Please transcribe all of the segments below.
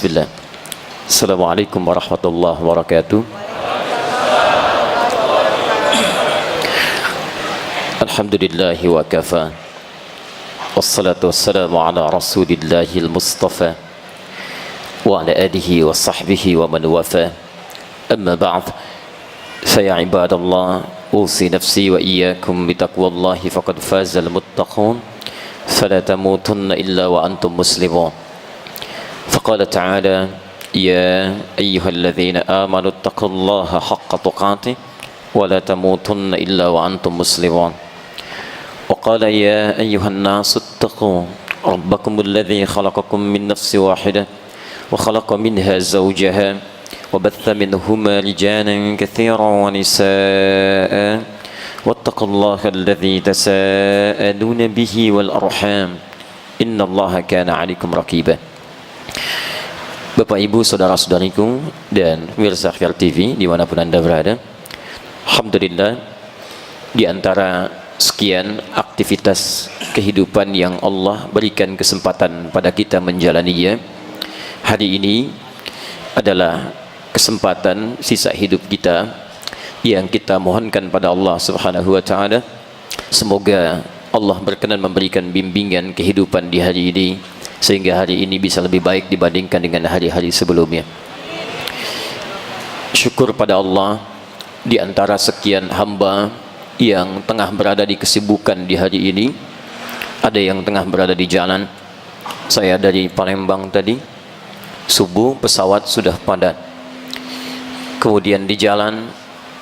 Bismillah. Assalamualaikum warahmatullahi wabarakatuh. Alhamdulillahi wa kafa. Wassalatu wassalamu ala rasulillahil mustafa wa ala alihi wa sahbihi wa man wafa. Amma ba'd. Faya ibadallah, usi nafsi wa iyyakum bitaqwallahi faqad fazal muttaqun. Fala tamutunna illa wa antum muslimun. فقال تعالى يا أيها الذين آمنوا اتقوا الله حق تقاته ولا تموتن إلا وأنتم مسلمون وقال يا أيها الناس اتقوا ربكم الذي خلقكم من نفس واحدة وخلق منها زوجها وبث منهما رجالا كثيرا ونساء واتقوا الله الذي تساءلون به والأرحام إن الله كان عليكم رقيبا. Bapak Ibu saudara-saudariku dan pemirsa Akhir TV dimanapun Anda berada, alhamdulillah di antara sekian aktivitas kehidupan yang Allah berikan kesempatan pada kita menjalaninya, hari ini adalah kesempatan sisa hidup kita yang kita mohonkan pada Allah Subhanahu wa taala, semoga Allah berkenan memberikan bimbingan kehidupan di hari ini sehingga hari ini bisa lebih baik dibandingkan dengan hari-hari sebelumnya. Syukur pada Allah, di antara sekian hamba yang tengah berada di kesibukan di hari ini, ada yang tengah berada di jalan. Saya dari Palembang tadi, subuh pesawat sudah padat. Kemudian di jalan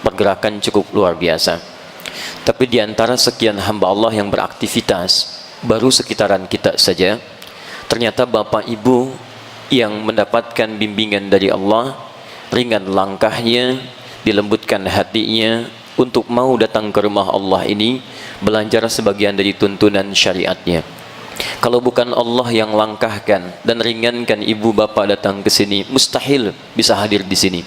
pergerakan cukup luar biasa. Tapi di antara sekian hamba Allah yang beraktivitas, baru sekitaran kita saja, ternyata Bapak Ibu yang mendapatkan bimbingan dari Allah, ringan langkahnya, dilembutkan hatinya untuk mau datang ke rumah Allah ini, belajar sebagian dari tuntunan syariatnya. Kalau bukan Allah yang langkahkan dan ringankan ibu bapak datang ke sini, mustahil bisa hadir di sini.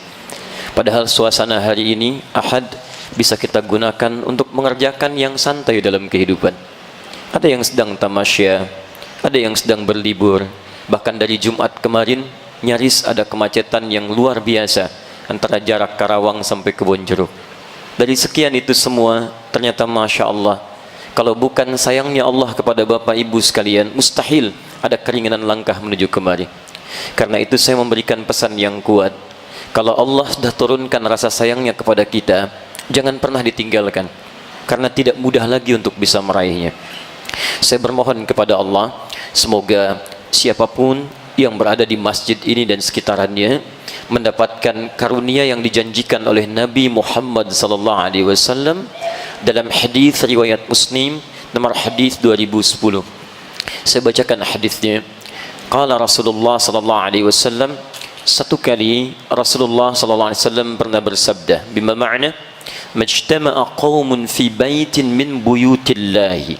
Padahal suasana hari ini Ahad bisa kita gunakan untuk mengerjakan yang santai dalam kehidupan. Ada yang sedang tamasya, ada yang sedang berlibur. Bahkan dari Jumat kemarin nyaris ada kemacetan yang luar biasa antara jarak Karawang sampai Kebonjeruk. Dari sekian itu semua, ternyata Masya Allah, kalau bukan sayangnya Allah kepada Bapak Ibu sekalian, mustahil ada keringanan langkah menuju kemari. Karena itu saya memberikan pesan yang kuat, kalau Allah sudah turunkan rasa sayangnya kepada kita, jangan pernah ditinggalkan, karena tidak mudah lagi untuk bisa meraihnya. Saya bermohon kepada Allah, semoga siapapun yang berada di masjid ini dan sekitarannya mendapatkan karunia yang dijanjikan oleh Nabi Muhammad SAW dalam hadis riwayat Muslim nomor hadis 2010. Saya bacakan hadisnya. Qala Rasulullah SAW, satu kali Rasulullah SAW pernah bersabda, bima ma'na majtama'a qaumun fi baitin min buyutillahi,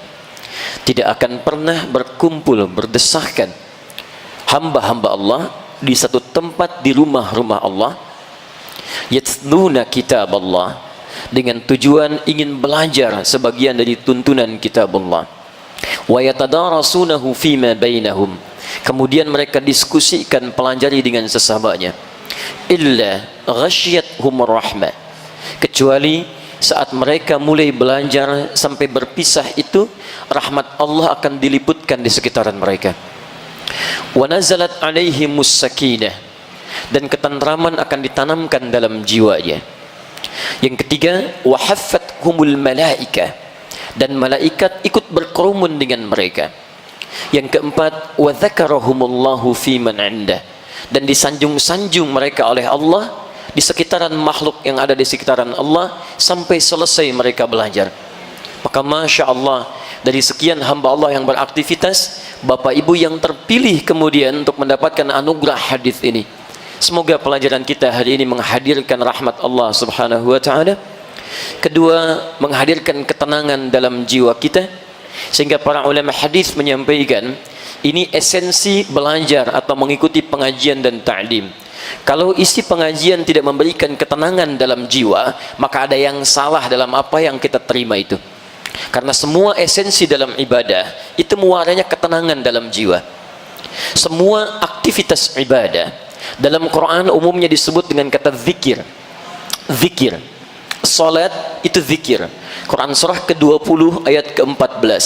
tidak akan pernah berkumpul berdesakan hamba-hamba Allah di satu tempat di rumah-rumah Allah, yatluna kitab Allah, dengan tujuan ingin belajar sebagian dari tuntunan kitab Allah, wa yatadarasunahu fima bainahum, kemudian mereka diskusikan pelajari dengan sesamanya, illa ghasyiyatuhum rahmah, kecuali saat mereka mulai belajar sampai berpisah itu, rahmat Allah akan diliputkan di sekitaran mereka. Wa nazalat alaihimus sakinah, dan ketentraman akan ditanamkan dalam jiwanya. Yang ketiga, wa haffathumul malaika, dan malaikat ikut berkerumun dengan mereka. Yang keempat, wa dzakarahumullahu fi man 'indah, dan disanjung-sanjung mereka oleh Allah di sekitaran makhluk yang ada di sekitaran Allah sampai selesai mereka belajar. Maka Masya Allah, dari sekian hamba Allah yang beraktivitas, Bapak Ibu yang terpilih kemudian untuk mendapatkan anugerah hadis ini. Semoga pelajaran kita hari ini menghadirkan rahmat Allah Subhanahu wa taala. Kedua, menghadirkan ketenangan dalam jiwa kita, sehingga para ulama hadis menyampaikan ini esensi belajar atau mengikuti pengajian dan ta'lim. Kalau isi pengajian tidak memberikan ketenangan dalam jiwa, maka ada yang salah dalam apa yang kita terima itu. Karena semua esensi dalam ibadah itu muaranya ketenangan dalam jiwa. Semua aktivitas ibadah dalam Quran umumnya disebut dengan kata zikir. Zikir. Salat itu zikir. Quran surah ke-20 ayat ke-14.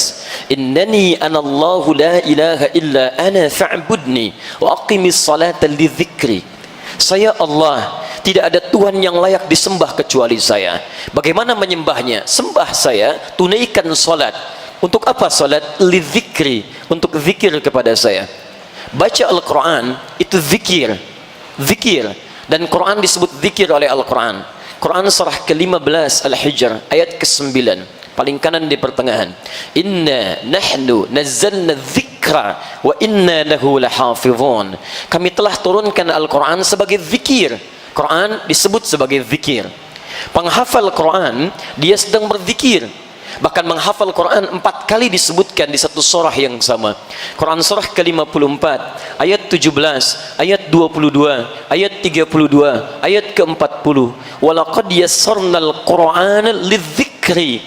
Innani anallahu la ilaha illa ana fa'budni wa aqimis salata li dzikri. Saya Allah, tidak ada Tuhan yang layak disembah kecuali saya. Bagaimana menyembahnya? Sembah saya, tunaikan salat. Untuk apa salat? Li dzikri, untuk zikir kepada saya. Baca Al-Quran itu zikir. Zikir. Dan Quran disebut zikir oleh Al-Quran. Quran surah ke-15 Al-Hijr ayat ke-9 paling kanan di pertengahan. Inna nahnu nazzalna dzikra wa inna lahu lahafizun. Kami telah turunkan Al-Quran sebagai zikir. Quran disebut sebagai zikir. Penghafal Quran dia sedang berzikir. Bahkan menghafal Quran 4 kali disebutkan di satu surah yang sama. Quran surah ke-54 ayat 17, ayat 22, ayat 32, ayat ke-40. Walaqad yassarnal Qur'ana lidzikri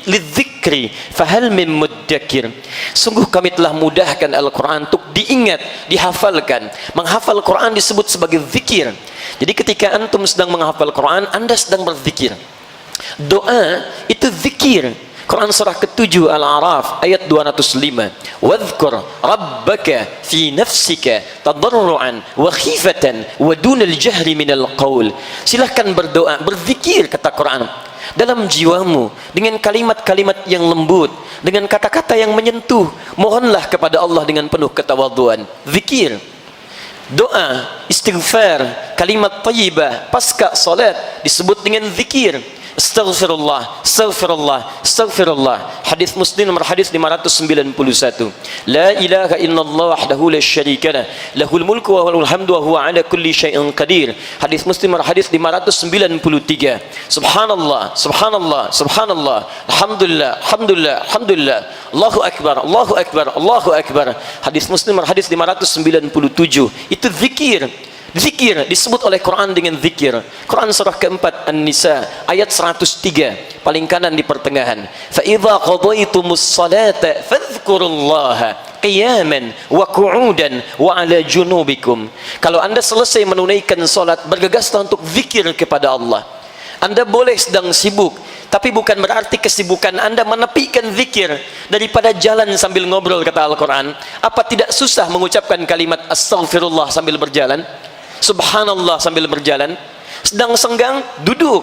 fahal min muddakir. Sungguh kami telah mudahkan Al-Quran untuk diingat, dihafalkan. Menghafal Quran disebut sebagai zikir. Jadi ketika antum sedang menghafal Quran, anda sedang berzikir. Doa itu zikir. Quran surah ke-7 Al-A'raf ayat 205. Wadhkur rabbaka fi nafsika tadarruan wa khifatan wa dunal jahri minal qaul. Silahkan berdoa, berzikir kata Quran dalam jiwamu dengan kalimat-kalimat yang lembut, dengan kata-kata yang menyentuh. Mohonlah kepada Allah dengan penuh ketawadhuan. Zikir, doa, istighfar, kalimat thayyibah pasca salat disebut dengan zikir. Astaghfirullah, astaghfirullah, astaghfirullah. Hadis Muslim nomor hadis 591. La ilaha illallah wahdahu la syarika lah, lahul mulku wa lahul hamdu wa huwa ala kulli syai'in qadir. Hadis Muslim nomor hadis 593. Subhanallah, subhanallah, subhanallah. Alhamdulillah, alhamdulillah, alhamdulillah. Allahu akbar, Allahu akbar, Allahu akbar. Hadis Muslim nomor hadis 597. Itu zikir. Zikir disebut oleh Quran dengan zikir. Quran surah keempat An-Nisa ayat 103 paling kanan di pertengahan. Fa idza qadaytumus salata fadhkurullaha qiyaman wa qu'udan wa ala junubikum. Kalau anda selesai menunaikan salat, bergegaslah untuk zikir kepada Allah. Anda boleh sedang sibuk, tapi bukan berarti kesibukan anda menepikan zikir. Daripada jalan sambil ngobrol kata Al-Quran, apa tidak susah mengucapkan kalimat astaghfirullah sambil berjalan? Subhanallah sambil berjalan. Sedang senggang, duduk.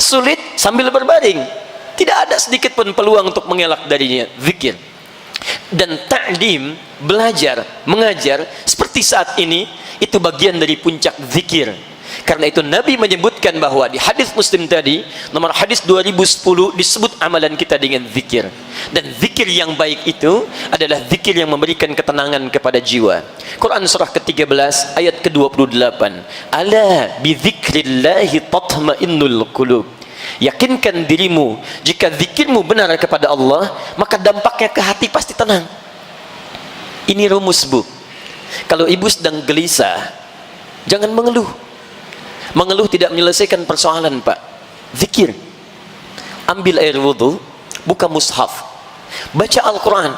Sulit, sambil berbaring. Tidak ada sedikit pun peluang untuk mengelak darinya. Zikir. Dan ta'lim, belajar, mengajar seperti saat ini, itu bagian dari puncak zikir. Karena itu Nabi menyebutkan bahwa di hadis Muslim tadi nomor hadis 2010 disebut amalan kita dengan zikir. Dan zikir yang baik itu adalah zikir yang memberikan ketenangan kepada jiwa. Quran surah ke-13 ayat ke-28. Ala bi dzikrillahi tatma'innul qulub. Yakinkan dirimu, jika zikirmu benar kepada Allah, maka dampaknya ke hati pasti tenang. Ini rumus, Bu. Kalau ibu sedang gelisah, jangan mengeluh. Mengeluh tidak menyelesaikan persoalan, Pak. Zikir. Ambil air wudhu, buka mushaf, baca Al-Quran.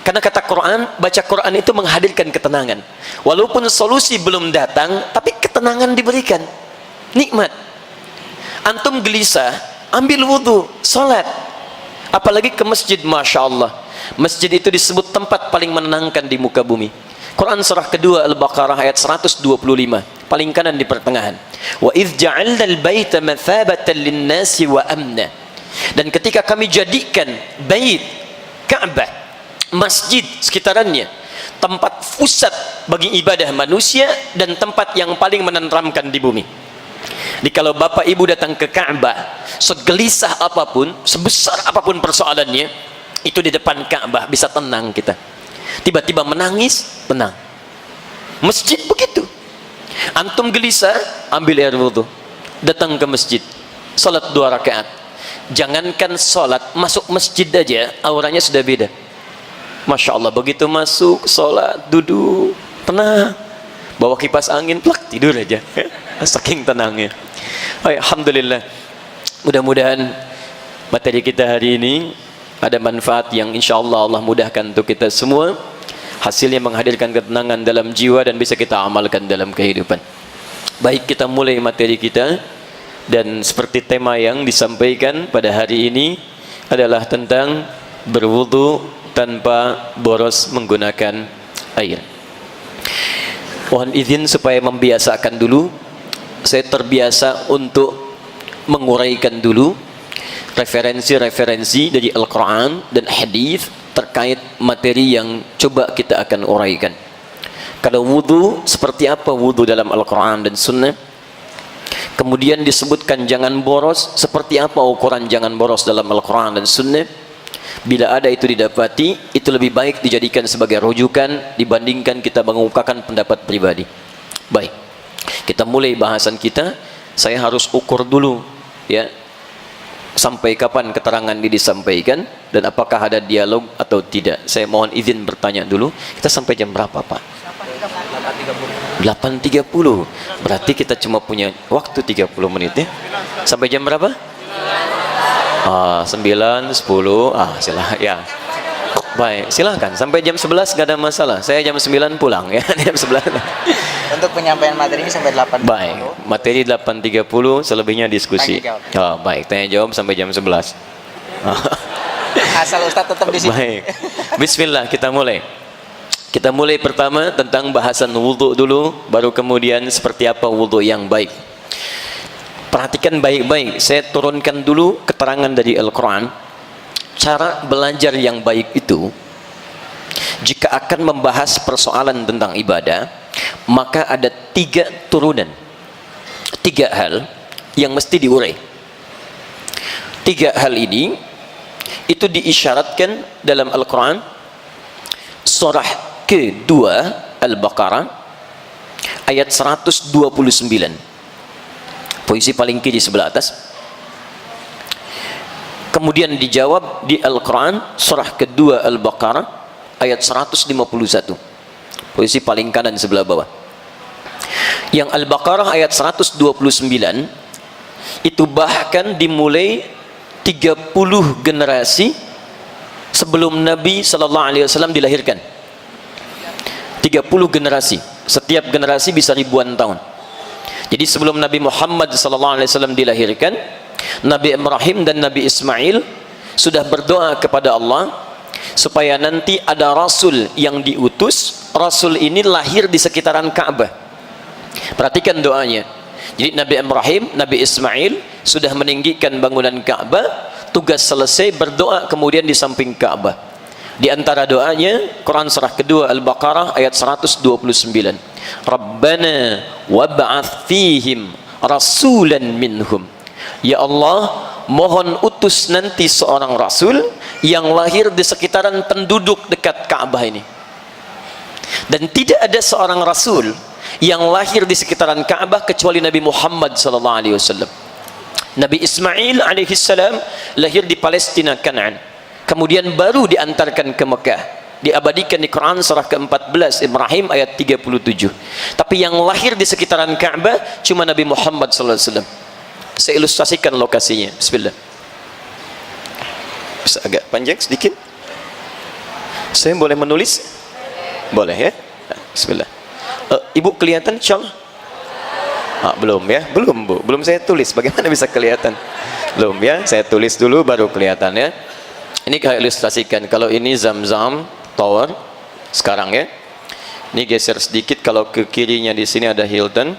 Karena kata Quran, baca Quran itu menghadirkan ketenangan. Walaupun solusi belum datang, tapi ketenangan diberikan. Nikmat. Antum gelisah, ambil wudhu, salat. Apalagi ke masjid, Masya Allah. Masjid itu disebut tempat paling menenangkan di muka bumi. Quran surah kedua Al-Baqarah ayat 125 paling kanan di pertengahan. Wa idz ja'alna al-baita mathabatan lin-nasi wa amna. Dan ketika kami jadikan bait Ka'bah, masjid sekitarannya, tempat pusat bagi ibadah manusia dan tempat yang paling menenteramkan di bumi. Jadi kalau bapak ibu datang ke Ka'bah, segelisah apapun, sebesar apapun persoalannya, itu di depan Ka'bah bisa tenang kita. Tiba-tiba menangis, tenang. Masjid begitu. Antum gelisah, ambil air wudhu, datang ke masjid, salat 2 rakaat. Jangankan salat, masuk masjid aja auranya sudah beda. Masya Allah, begitu masuk salat, duduk, tenang, bawa kipas angin, plak, tidur aja. Saking tenangnya. Alhamdulillah. Mudah-mudahan materi kita hari ini ada manfaat yang insya Allah Allah mudahkan untuk kita semua. hasilnya menghadirkan ketenangan dalam jiwa dan bisa kita amalkan dalam kehidupan. Baik, kita mulai materi kita, dan seperti tema yang disampaikan pada hari ini adalah tentang berwudu tanpa boros menggunakan air. Mohon izin supaya membiasakan dulu, saya terbiasa untuk menguraikan dulu referensi-referensi dari Al-Quran dan hadis terkait materi yang coba kita akan uraikan. Kalau wudu, seperti apa wudu dalam Al-Quran dan Sunnah? Kemudian disebutkan jangan boros, seperti apa ukuran jangan boros dalam Al-Quran dan Sunnah? Bila ada itu didapati, itu lebih baik dijadikan sebagai rujukan dibandingkan kita mengungkapkan pendapat pribadi. Baik, kita mulai bahasan kita. Saya harus ukur dulu, ya, sampai kapan keterangan ini disampaikan dan apakah ada dialog atau tidak. Saya mohon izin bertanya dulu. Kita sampai jam berapa, Pak? 8.30. Berarti kita cuma punya waktu 30 menit, ya. Sampai jam berapa? 9, 10. Silahkan, ya. Baik, silahkan. Sampai jam 11 gak ada masalah. Saya jam 9 pulang, ya. Jam 11. Untuk penyampaian materi ini sampai 8.30. Baik, materi 8.30, selebihnya diskusi. Baik, tanya jawab sampai jam 11. Asal Ustadz tetap di sini. Baik. Bismillah, kita mulai. Kita mulai pertama tentang bahasan wudu dulu, baru kemudian seperti apa wudu yang baik. Perhatikan baik-baik, saya turunkan dulu keterangan dari Al-Quran. Cara belajar yang baik itu, jika akan membahas persoalan tentang ibadah, maka ada 3 turunan, 3 hal yang mesti diurai. 3 hal ini itu diisyaratkan dalam Al-Quran, surah kedua Al-Baqarah ayat 129, posisi paling kiri sebelah atas. Kemudian dijawab di Al-Quran surah kedua Al-Baqarah ayat 151, posisi paling kanan sebelah bawah. Yang Al-Baqarah ayat 129 itu bahkan dimulai 30 generasi sebelum Nabi SAW dilahirkan. 30 generasi, setiap generasi bisa ribuan tahun. Jadi sebelum Nabi Muhammad SAW dilahirkan, Nabi Ibrahim dan Nabi Ismail sudah berdoa kepada Allah supaya nanti ada Rasul yang diutus. Rasul ini lahir di sekitaran Ka'bah. Perhatikan doanya. Jadi Nabi Ibrahim, Nabi Ismail sudah meninggikan bangunan Ka'bah, tugas selesai, berdoa kemudian di samping Ka'bah. Di antara doanya, Quran surah kedua Al-Baqarah ayat 129. Rabbana wab'ath fihim rasulan minhum. Ya Allah, mohon utus nanti seorang rasul yang lahir di sekitaran penduduk dekat Ka'bah ini. Dan tidak ada seorang rasul yang lahir di sekitaran Ka'bah kecuali Nabi Muhammad SAW. Nabi Ismail alaihissalam lahir di Palestina, Kanaan. Kemudian baru diantarkan ke Mekah, diabadikan di Quran surah ke-14 Ibrahim ayat 37. Tapi yang lahir di sekitaran Ka'bah cuma Nabi Muhammad SAW. Saya ilustrasikan lokasinya. Bismillah. Bisa agak panjang sedikit? Saya boleh menulis? Boleh, ya? Bismillah. Ibu kelihatan insyaallah? Belum, ya? Belum, Bu. Belum saya tulis. Bagaimana bisa kelihatan? Belum, ya? Saya tulis dulu baru kelihatan, ya. Ini saya ilustrasikan. Kalau ini Zamzam Tower sekarang, ya. Ini geser sedikit. Kalau ke kirinya di sini ada Hilton.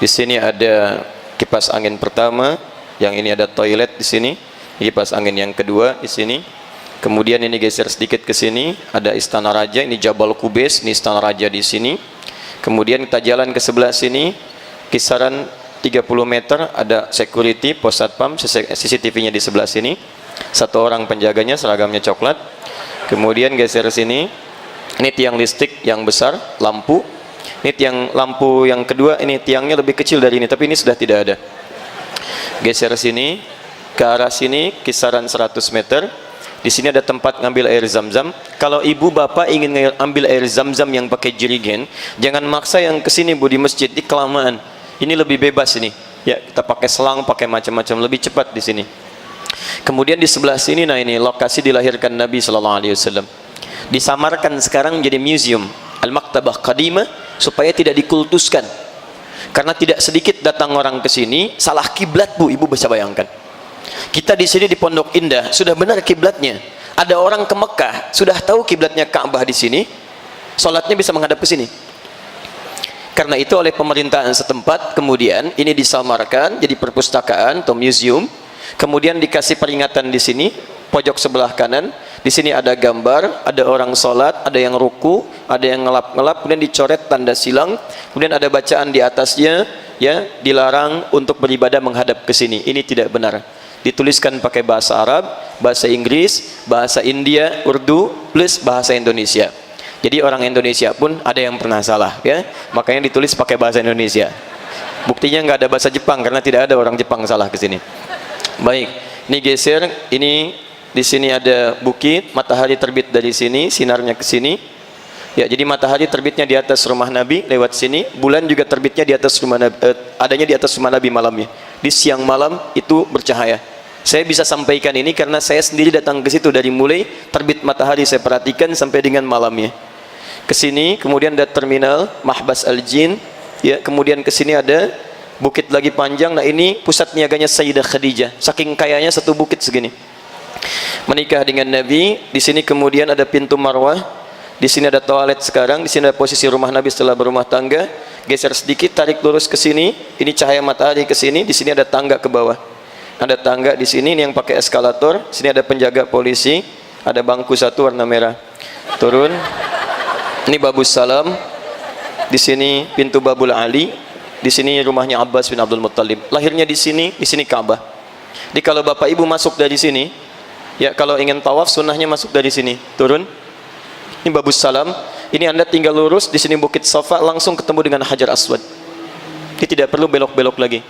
Di sini ada kipas angin pertama. Yang ini ada toilet di sini. Kipas angin yang kedua di sini. Kemudian ini geser sedikit ke sini, ada Istana Raja. Ini Jabal Qubais. Ini Istana Raja di sini. Kemudian kita jalan ke sebelah sini, kisaran 30 meter ada security, pos satpam, CCTV-nya di sebelah sini. Satu orang penjaganya, seragamnya coklat. Kemudian geser sini, ini tiang listrik yang besar, lampu. Ini tiang lampu yang kedua, ini tiangnya lebih kecil dari ini, tapi ini sudah tidak ada. Geser sini, ke arah sini, kisaran 100 meter. Di sini ada tempat ngambil air zam-zam. Kalau ibu bapak ingin ambil air zam-zam yang pakai jerigen, jangan maksa yang kesini Bu, di masjid, di kelamaan. Ini lebih bebas ini. Ya, kita pakai selang, pakai macam-macam, lebih cepat di sini. Kemudian di sebelah sini, nah ini lokasi dilahirkan Nabi SAW. Disamarkan sekarang menjadi museum, Al-Maktabah Qadimah, supaya tidak dikultuskan. Karena tidak sedikit datang orang ke sini salah kiblat, Bu. Ibu bisa bayangkan. Kita di sini di Pondok Indah sudah benar kiblatnya. Ada orang ke Mekah sudah tahu kiblatnya Ka'bah di sini, salatnya bisa menghadap ke sini. Karena itu oleh pemerintahan setempat kemudian ini disamarkan jadi perpustakaan atau museum. Kemudian dikasih peringatan di sini pojok sebelah kanan. Di sini ada gambar, ada orang sholat, ada yang ruku, ada yang ngelap-ngelap, kemudian dicoret tanda silang. Kemudian ada bacaan di atasnya, ya, dilarang untuk beribadah menghadap ke sini. Ini tidak benar. Dituliskan pakai bahasa Arab, bahasa Inggris, bahasa India, Urdu, plus bahasa Indonesia. Jadi orang Indonesia pun ada yang pernah salah, ya. Makanya ditulis pakai bahasa Indonesia. Buktinya nggak ada bahasa Jepang karena tidak ada orang Jepang salah ke sini. Baik, ini geser, ini di sini ada bukit, matahari terbit dari sini, sinarnya ke sini. Ya, jadi matahari terbitnya di atas rumah Nabi lewat sini, bulan juga terbitnya di atas rumah Nabi, adanya di atas rumah Nabi malamnya. Di siang malam itu bercahaya. Saya bisa sampaikan ini karena saya sendiri datang ke situ dari mulai terbit matahari saya perhatikan sampai dengan malamnya. Ke sini kemudian ada terminal Mahbas Al-Jin, ya, kemudian ke sini ada bukit lagi panjang. Nah, ini pusat niaganya Sayyidah Khadijah. Saking kayanya satu bukit segini. Menikah dengan Nabi. Di sini kemudian ada pintu Marwah. Di sini ada toilet sekarang. Di sini ada posisi rumah Nabi setelah berumah tangga. Geser sedikit, tarik lurus ke sini. Ini cahaya matahari ke sini. Di sini ada tangga ke bawah. Ada tangga di sini, ini yang pakai eskalator. Sini ada penjaga polisi. Ada bangku satu warna merah. Turun. Ini Babus Salam. Di sini pintu Babul Ali. Di sini rumahnya Abbas bin Abdul Muttalib. Lahirnya di sini Ka'bah. Jadi kalau Bapak Ibu masuk dari sini, ya, kalau ingin tawaf sunnahnya masuk dari sini. Turun. Ini Babus Salam. Ini Anda tinggal lurus, di sini Bukit Safa, langsung ketemu dengan Hajar Aswad. Ini tidak perlu belok-belok lagi.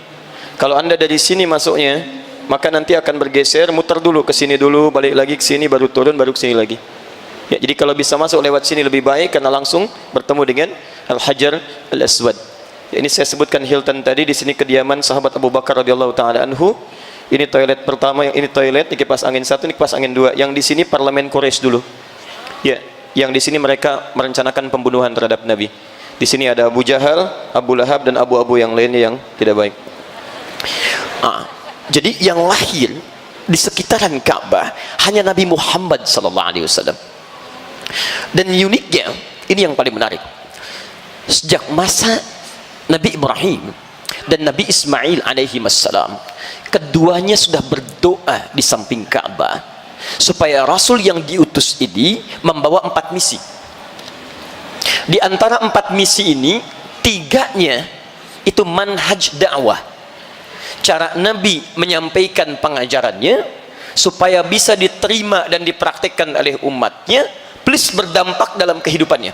Kalau Anda dari sini masuknya, maka nanti akan bergeser, muter dulu ke sini dulu, balik lagi ke sini, baru turun, baru ke sini lagi. Ya, jadi kalau bisa masuk lewat sini lebih baik karena langsung bertemu dengan Al-Hajar Al-Aswad. Ya, ini saya sebutkan Hilton tadi, di sini kediaman sahabat Abu Bakar radhiyallahu taala anhu. Ini toilet pertama, yang ini toilet, ini kipas angin satu, ini kipas angin dua. Yang di sini parlemen Quraisy dulu. Ya, yang di sini mereka merencanakan pembunuhan terhadap Nabi. Di sini ada Abu Jahal, Abu Lahab dan abu-abu yang lainnya yang tidak baik. Jadi yang lahir di sekitaran Ka'bah hanya Nabi Muhammad sallallahu alaihi wasallam. Dan uniknya, ini yang paling menarik. Sejak masa Nabi Ibrahim dan Nabi Ismail alaihi wassalam, keduanya sudah berdoa di samping Ka'bah supaya Rasul yang diutus ini membawa 4 misi. Di antara 4 misi ini, 3-nya itu manhaj dakwah. Cara Nabi menyampaikan pengajarannya supaya bisa diterima dan dipraktikkan oleh umatnya, plus berdampak dalam kehidupannya.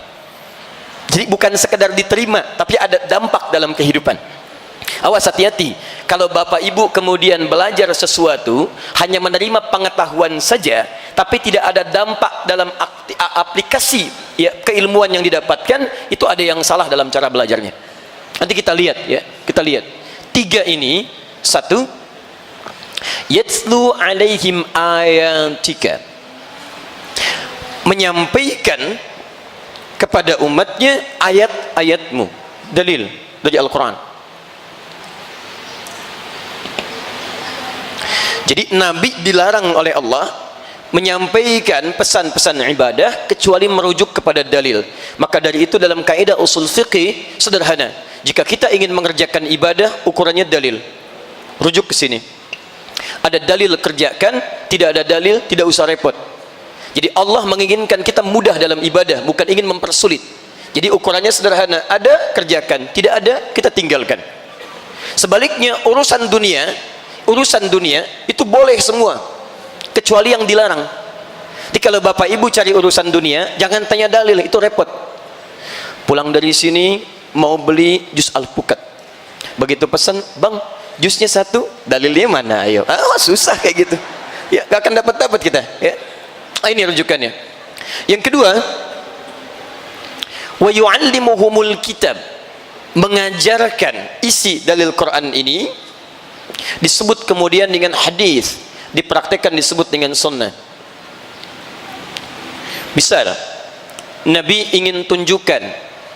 Jadi bukan sekedar diterima, tapi ada dampak dalam kehidupan. Awas, hati-hati. Kalau Bapak Ibu kemudian belajar sesuatu hanya menerima pengetahuan saja, tapi tidak ada dampak dalam aplikasi, ya, keilmuan yang didapatkan, itu ada yang salah dalam cara belajarnya. Nanti kita lihat, ya, kita lihat. 3 ini, 1, yatslu alaihim ayatika, menyampaikan kepada umatnya ayat-ayatmu, dalil dari Al-Quran. Jadi Nabi dilarang oleh Allah menyampaikan pesan-pesan ibadah kecuali merujuk kepada dalil. Maka dari itu dalam kaidah usul fiqih sederhana, jika kita ingin mengerjakan ibadah, ukurannya dalil, rujuk ke sini. Ada dalil, kerjakan. Tidak ada dalil, tidak usah repot. Jadi Allah menginginkan kita mudah dalam ibadah, bukan ingin mempersulit. Jadi ukurannya sederhana, ada, kerjakan, tidak ada, kita tinggalkan. Sebaliknya urusan dunia itu boleh semua kecuali yang dilarang. Jadi kalau Bapak Ibu cari urusan dunia, jangan tanya dalil, itu repot. Pulang dari sini mau beli jus alpukat, begitu pesan, bang jusnya 1, dalilnya mana, ayo. Susah kayak gitu, ya, gak akan dapat kita, ya. Ini rujukannya. Yang kedua, wa yu'allimuhumul kitab, mengajarkan isi dalil Quran ini, disebut kemudian dengan hadis, dipraktekkan disebut dengan sunnah. Bisa Nabi ingin tunjukkan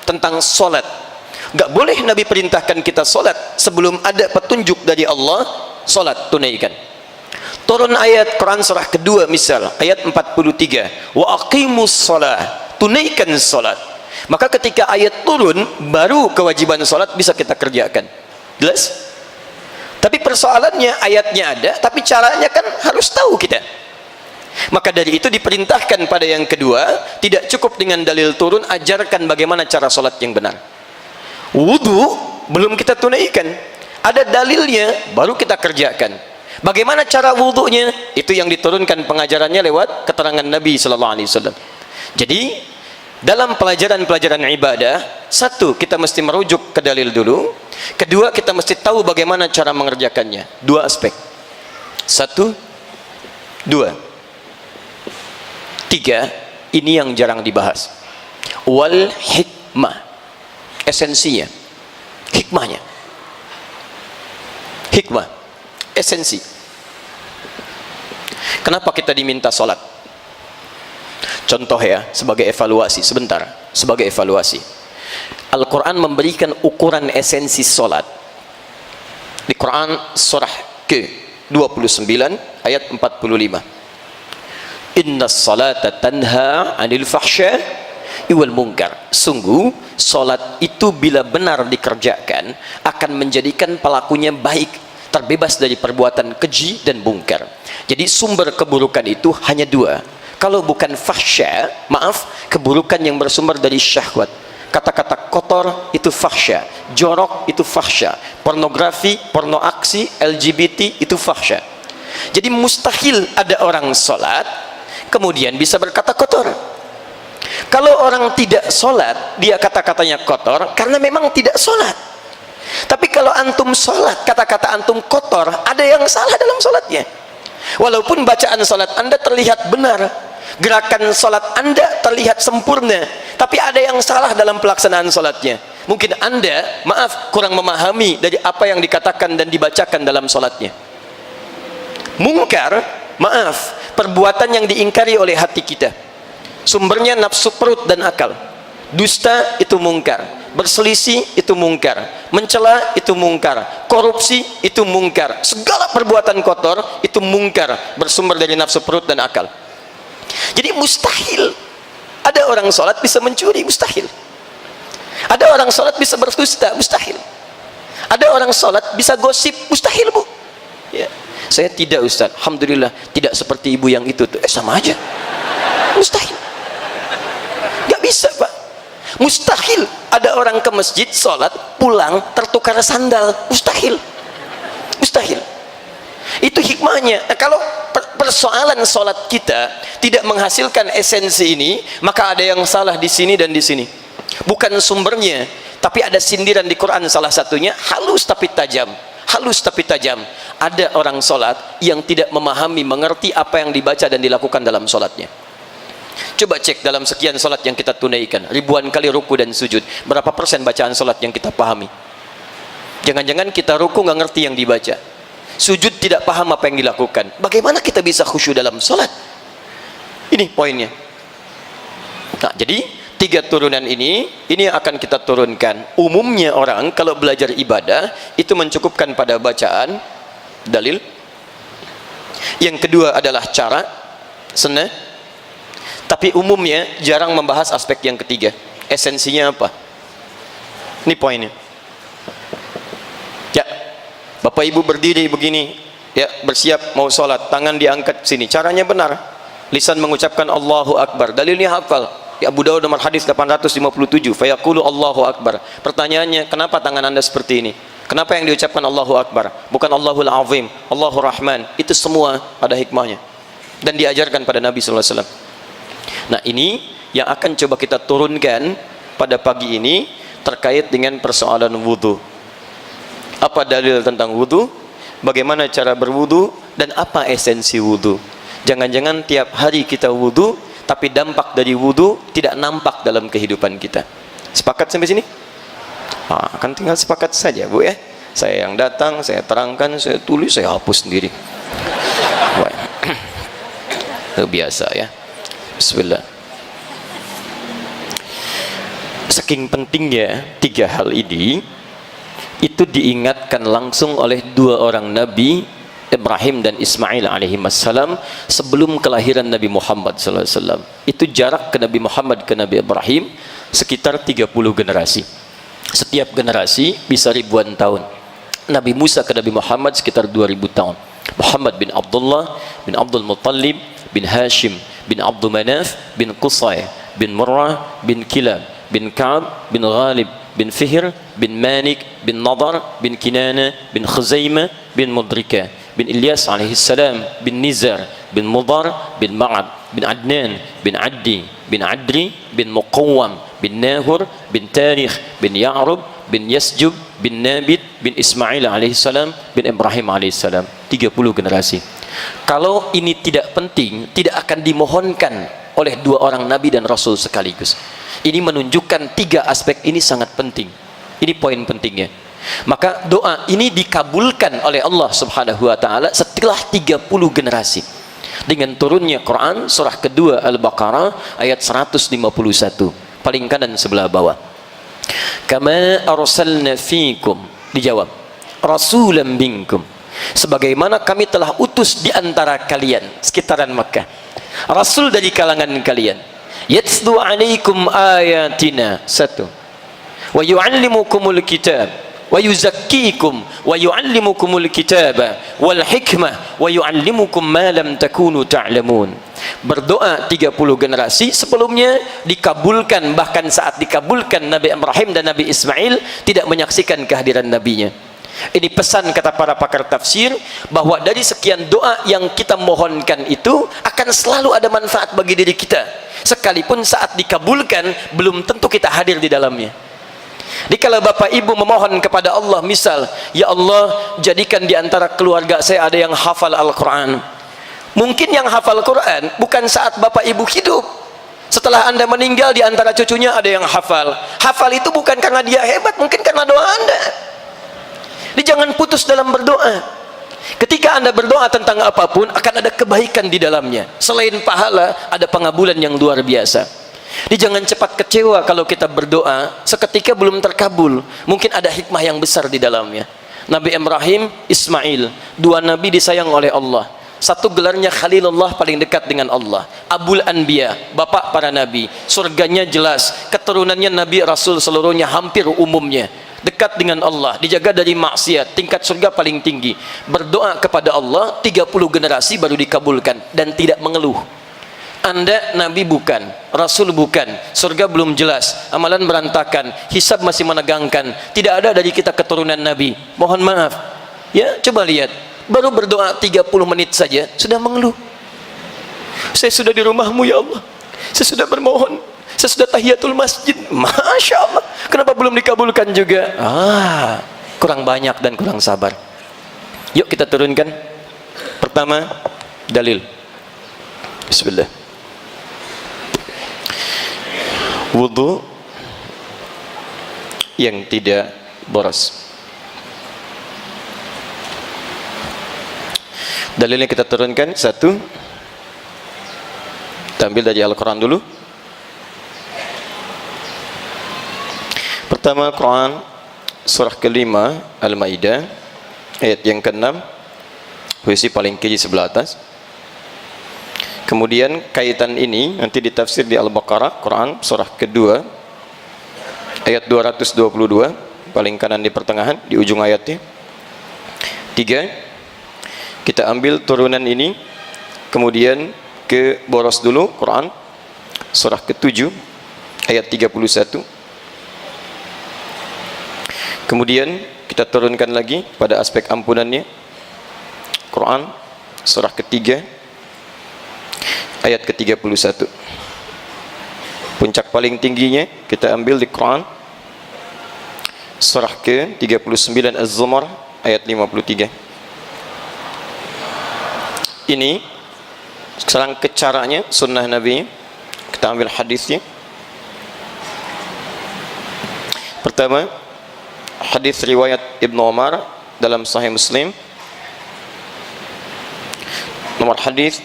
tentang solat. Gak boleh Nabi perintahkan kita solat sebelum ada petunjuk dari Allah. Solat tunaikan. Turun ayat Quran surah kedua, misal ayat 43, wa aqimus shalah, tunaikan solat. Maka ketika ayat turun, baru kewajiban solat bisa kita kerjakan. Jelas? Tapi persoalannya ayatnya ada, tapi caranya kan harus tahu kita. Maka dari itu diperintahkan pada yang kedua, tidak cukup dengan dalil turun, ajarkan bagaimana cara solat yang benar. Wudu belum kita tunaikan, ada dalilnya baru kita kerjakan. Bagaimana cara wudunya? Itu yang diturunkan pengajarannya lewat keterangan Nabi sallallahu alaihi wasallam. Jadi dalam pelajaran-pelajaran ibadah, satu, kita mesti merujuk ke dalil dulu. Kedua, kita mesti tahu bagaimana cara mengerjakannya. Dua aspek. Satu, dua. Tiga, ini yang jarang dibahas. Wal hikmah. Esensinya. Hikmahnya. Hikmah. Esensi. Kenapa kita diminta sholat? Contoh ya, sebagai evaluasi sebentar, sebagai evaluasi. Al-Quran memberikan ukuran esensi sholat. Di Quran surah ke-29 ayat 45. Inna salata tanha anil fahsya iwal munkar. Sungguh sholat itu bila benar dikerjakan akan menjadikan pelakunya baik, terbebas dari perbuatan keji dan mungkar. Jadi sumber keburukan itu hanya dua. Kalau bukan fahsya, maaf, keburukan yang bersumber dari syahwat. Kata-kata kotor itu fahsya, jorok itu fahsya, pornografi, porno aksi, LGBT itu fahsya. Jadi mustahil ada orang sholat kemudian bisa berkata kotor. Kalau orang tidak sholat, dia kata-katanya kotor karena memang tidak sholat. Tapi kalau antum sholat, kata-kata antum kotor, ada yang salah dalam sholatnya. Walaupun bacaan sholat anda terlihat benar, gerakan sholat anda terlihat sempurna, tapi ada yang salah dalam pelaksanaan sholatnya. Mungkin anda, maaf, kurang memahami dari apa yang dikatakan dan dibacakan dalam sholatnya. Mungkar, maaf, perbuatan yang diingkari oleh hati kita, sumbernya nafsu perut dan akal. Dusta itu mungkar, berselisih itu mungkar, mencela itu mungkar, korupsi itu mungkar, segala perbuatan kotor itu mungkar, bersumber dari nafsu perut dan akal. Jadi mustahil ada orang sholat bisa mencuri, mustahil. Ada orang sholat bisa berdusta, mustahil. Ada orang sholat bisa gosip, mustahil, Bu. Ya. Saya tidak, Ustaz, alhamdulillah tidak seperti ibu yang itu tuh. Sama aja, mustahil. Gak bisa, Pak. Mustahil ada orang ke masjid sholat pulang tertukar sandal, mustahil, mustahil. Itu hikmahnya. Nah, kalau persoalan sholat kita tidak menghasilkan esensi ini, maka ada yang salah di sini dan di sini. Bukan sumbernya, tapi ada sindiran di Quran, salah satunya halus tapi tajam. Halus tapi tajam. Ada orang sholat yang tidak memahami, mengerti apa yang dibaca dan dilakukan dalam sholatnya. Coba cek dalam sekian sholat yang kita tunaikan, ribuan kali ruku dan sujud, berapa persen bacaan sholat yang kita pahami? Jangan-jangan kita ruku nggak ngerti yang dibaca, sujud tidak paham apa yang dilakukan. Bagaimana kita bisa khusyuk dalam sholat? Ini poinnya. Nah, jadi tiga turunan ini akan kita turunkan. Umumnya orang kalau belajar ibadah itu mencukupkan pada bacaan, dalil. Yang kedua adalah cara, sunnah. Tapi umumnya jarang membahas aspek yang ketiga. Esensinya apa? Ini poinnya. Ya, Bapak Ibu berdiri begini, ya, bersiap mau sholat, tangan diangkat sini. Caranya benar. Lisan mengucapkan Allahu Akbar. Dalilnya hafal. Ya, Abu Dawud nomor hadis 857. Fayaqulu Allahu Akbar. Pertanyaannya, kenapa tangan Anda seperti ini? Kenapa yang diucapkan Allahu Akbar? Bukan Allahul Azim, Allahur Rahman. Itu semua ada hikmahnya. Dan diajarkan pada Nabi sallallahu alaihi wasallam. Nah, ini yang akan coba kita turunkan pada pagi ini terkait dengan persoalan wudhu. Apa dalil tentang wudhu? Bagaimana cara berwudhu? Dan apa esensi wudhu? Jangan-jangan tiap hari kita wudhu, tapi dampak dari wudhu tidak nampak dalam kehidupan kita. Sepakat sampai sini? Nah, akan tinggal sepakat saja, Bu, ya. Saya yang datang, saya terangkan, saya tulis, saya hapus sendiri. Biasa ya. Bismillah. Saking pentingnya tiga hal ini, itu diingatkan langsung oleh dua orang Nabi, Ibrahim dan Ismail alaihi wassalam, sebelum kelahiran Nabi Muhammad sallallahu alaihi wasallam. Itu jarak ke Nabi Muhammad ke Nabi Ibrahim sekitar 30 generasi. Setiap generasi bisa ribuan tahun. Nabi Musa ke Nabi Muhammad sekitar 2000 tahun. Muhammad bin Abdullah bin Abdul Muttalib bin Hashim bin Abdul Manaf bin Qusay bin Murrah bin Kilab bin Ka'ab bin Ghalib bin Fihr bin Manik bin Nadar bin Kinana bin Khuzaimah bin Mudrika bin Ilyas alaihi salam bin Nizar bin Mudar bin Ma'ad bin Adnan bin Addi bin Adri bin Muqawwam bin Nahur bin Tarikh bin Ya'rub bin Yasjub bin Nabit bin Ismail alaihi salam bin Ibrahim alaihi salam. 30 generasi. Kalau ini tidak penting, tidak akan dimohonkan oleh dua orang Nabi dan Rasul sekaligus. Ini menunjukkan tiga aspek ini sangat penting. Ini poin pentingnya. Maka doa ini dikabulkan oleh Allah subhanahu wa ta'ala setelah 30 generasi. Dengan turunnya Quran surah kedua Al-Baqarah ayat 151. Paling kanan sebelah bawah. Kama arsalna fikum. Dijawab. Rasulan minkum. Sebagaimana kami telah utus di antara kalian, sekitaran Makkah, Rasul dari kalangan kalian, yatslu alaikum ayatina, satu, wa yu'allimukumul kitab wa yuzakkikum wa yu'allimukumul kitaba wal hikmah wa yu'allimukum ma lam takunu ta'lamun. Berdoa 30 generasi sebelumnya dikabulkan, bahkan saat dikabulkan Nabi Ibrahim dan Nabi Ismail tidak menyaksikan kehadiran nabinya. Ini pesan kata para pakar tafsir, bahwa dari sekian doa yang kita mohonkan itu akan selalu ada manfaat bagi diri kita, sekalipun saat dikabulkan belum tentu kita hadir di dalamnya. Dikala bapak ibu memohon kepada Allah, misal, ya Allah jadikan di antara keluarga saya ada yang hafal Al-Quran. Mungkin yang hafal Quran bukan saat bapak ibu hidup. Setelah anda meninggal, di antara cucunya ada yang hafal. Hafal itu bukan karena dia hebat, mungkin karena doa anda. Jadi jangan putus dalam berdoa. Ketika anda berdoa tentang apapun, akan ada kebaikan di dalamnya. Selain pahala, ada pengabulan yang luar biasa. Jadi jangan cepat kecewa kalau kita berdoa seketika belum terkabul. Mungkin ada hikmah yang besar di dalamnya. Nabi Ibrahim, Ismail, dua nabi disayang oleh Allah. Satu gelarnya Khalilullah, paling dekat dengan Allah. Abul Anbiya, bapak para nabi. Surganya jelas, keturunannya nabi rasul seluruhnya hampir umumnya dekat dengan Allah, dijaga dari maksiat, tingkat surga paling tinggi. Berdoa kepada Allah 30 generasi baru dikabulkan, dan tidak mengeluh. Anda nabi bukan, rasul bukan, surga belum jelas, amalan berantakan, hisab masih menegangkan, tidak ada dari kita keturunan nabi. Mohon maaf ya, coba lihat, baru berdoa 30 menit saja sudah mengeluh. Saya sudah di rumahmu ya Allah, saya sudah bermohon, saya sudah tahiyatul masjid, Masya Allah, kenapa belum dikabulkan juga? Kurang banyak dan kurang sabar. Yuk kita turunkan. Pertama, dalil. Bismillah. Wudu yang tidak boros. Dalilnya kita turunkan. Satu, kita ambil dari Al-Quran dulu. Pertama, Quran surah kelima Al-Maidah ayat yang ke-6, posisi paling kiri sebelah atas. Kemudian kaitan ini nanti ditafsir di Al-Baqarah, Quran surah kedua ayat 222, paling kanan di pertengahan, di ujung ayatnya. Tiga, kita ambil turunan ini, kemudian ke boros dulu, Quran surah ke-7 ayat 31. Kemudian kita turunkan lagi pada aspek ampunannya, Quran surah ketiga ayat ke-31. Puncak paling tingginya kita ambil di Quran surah ke-39 Az-Zumar ayat 53. Ini sekarang ke caranya, sunnah Nabi. Kita ambil hadisnya. Pertama, hadis riwayat Ibnu Umar dalam Sahih Muslim. Nomor hadis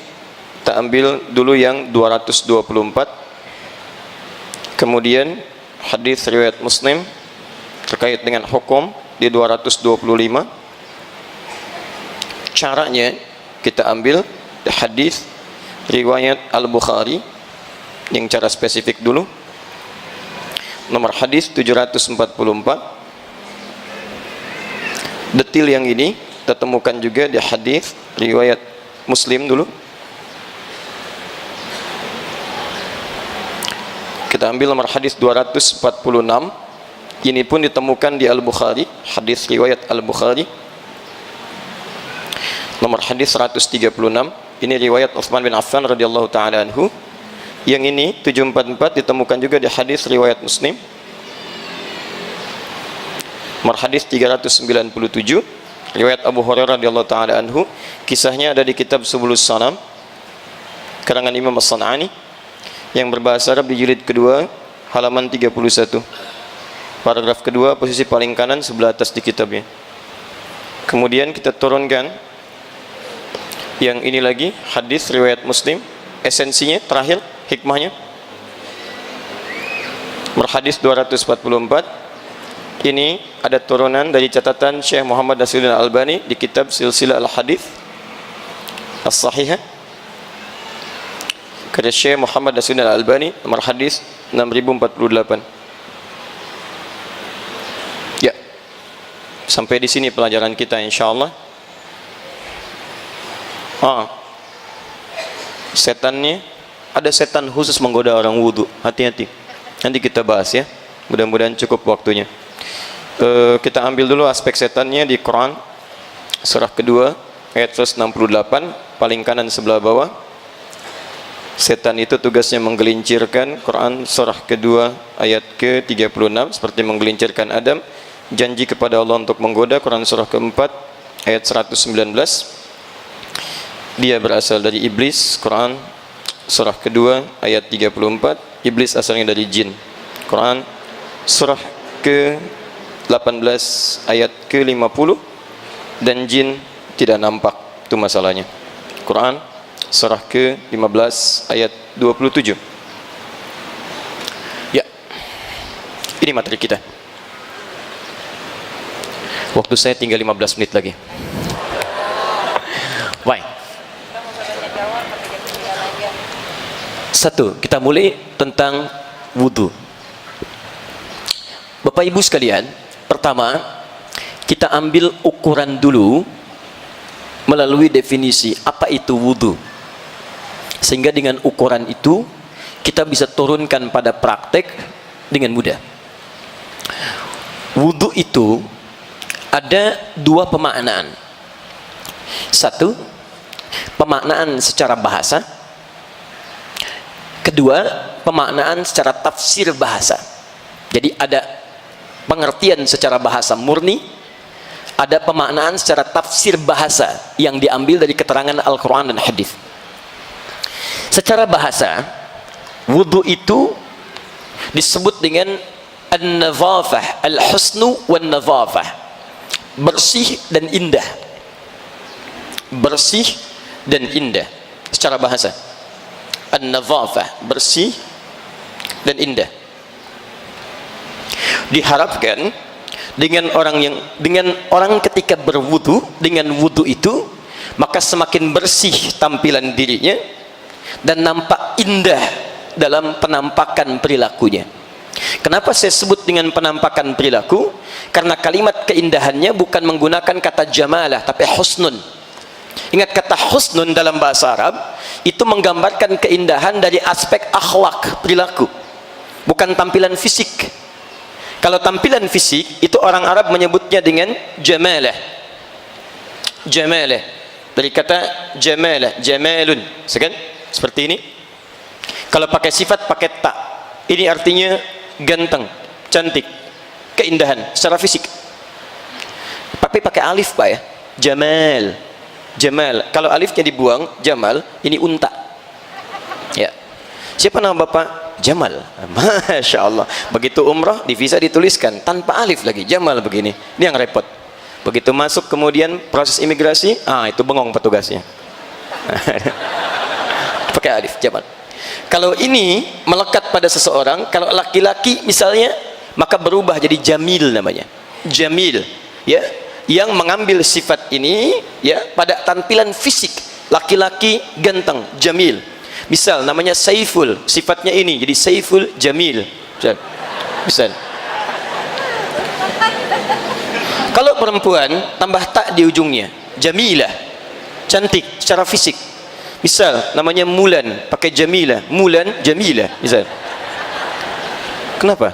kita ambil dulu yang 224. Kemudian hadis riwayat Muslim terkait dengan hukum di 225. Caranya kita ambil hadis riwayat Al-Bukhari yang cara spesifik dulu. Nomor hadis 744. Detil yang ini kita temukan juga di hadis riwayat Muslim dulu. Kita ambil nomor hadis 246. Ini pun ditemukan di Al-Bukhari, hadis riwayat Al-Bukhari. Nomor hadis 136. Ini riwayat Utsman bin Affan radhiyallahu taala anhu. Yang ini 744 ditemukan juga di hadis riwayat Muslim. Nomor hadis 397 riwayat Abu Hurairah radhiyallahu taala anhu. Kisahnya ada di kitab Subulus Salam karangan Imam As-San'ani yang berbahasa Arab di jilid kedua halaman 31. Paragraf kedua posisi paling kanan sebelah atas di kitabnya. Kemudian kita turunkan yang ini lagi hadis riwayat Muslim, esensinya terakhir hikmahnya. Berhadis 244. Ini ada turunan dari catatan Syekh Muhammad Nasiruddin Al-Albani di kitab Silsilah Al-Hadits As-Sahihah. Kata Syekh Muhammad Nasiruddin Al-Albani nomor hadis 6048. Ya. Sampai di sini pelajaran kita insyaallah. Setannya, ada setan khusus menggoda orang wudu. Hati-hati. Nanti kita bahas ya. Mudah-mudahan cukup waktunya. Kita ambil dulu aspek setannya di Quran surah kedua ayat 168 paling kanan sebelah bawah. Setan itu tugasnya menggelincirkan. Quran surah kedua ayat ke-36 seperti menggelincirkan Adam. Janji kepada Allah untuk menggoda. Quran surah keempat ayat 119. Dia berasal dari iblis. Quran surah kedua ayat 34. Iblis asalnya dari jin. Quran surah ke-18 ayat ke-50. Dan jin tidak nampak. Itu masalahnya. Quran surah ke-15 ayat 27. Ya. Ini materi kita. Waktu saya tinggal 15 menit lagi. Baik. Satu, kita mulai tentang wudu. Bapak Ibu sekalian, pertama kita ambil ukuran dulu melalui definisi apa itu wudu. Sehingga dengan ukuran itu kita bisa turunkan pada praktek dengan mudah. Wudu itu ada dua pemaknaan. Satu, pemaknaan secara bahasa. Kedua, pemaknaan secara tafsir bahasa. Jadi ada pengertian secara bahasa murni, ada pemaknaan secara tafsir bahasa yang diambil dari keterangan Al-Quran dan Hadis. Secara bahasa, wudu itu disebut dengan an-nadhafah, al-husnu wan-nadhafah, bersih dan indah. Bersih dan indah secara bahasa. An-nadhafah, bersih dan indah. Diharapkan dengan orang ketika berwudu, dengan wudu itu maka semakin bersih tampilan dirinya dan nampak indah dalam penampakan perilakunya. Kenapa saya sebut dengan penampakan perilaku? Karena kalimat keindahannya bukan menggunakan kata jamalah tapi husnun. Ingat, kata husnun dalam bahasa Arab itu menggambarkan keindahan dari aspek akhlak, perilaku, bukan tampilan fisik. Kalau tampilan fisik itu orang Arab menyebutnya dengan jamalah. Jamalah dari kata jamalah, jamalun, seperti ini. Kalau pakai sifat pakai ta, ini artinya ganteng, cantik, keindahan secara fisik. Tapi pakai alif Pak ya, jamal, jamal. Kalau alifnya dibuang, jamal, ini unta. Ya. Siapa nama Bapak? Jamal. Masya Allah. Begitu umrah di visa dituliskan tanpa alif lagi, Jamal begini. Ini yang repot. Begitu masuk kemudian proses imigrasi, itu bengong petugasnya. Pakai alif, Jamal. Kalau ini melekat pada seseorang, kalau laki-laki misalnya, maka berubah jadi jamil namanya. Jamil, ya, yang mengambil sifat ini, ya, pada tampilan fisik. Laki-laki ganteng, jamil. Misal namanya Saiful, sifatnya ini jadi Saiful Jamil. Misal. Kalau perempuan tambah tak di ujungnya, Jamilah, cantik secara fisik. Misal namanya Mulan, pakai Jamilah, Mulan Jamilah. Misal. Kenapa?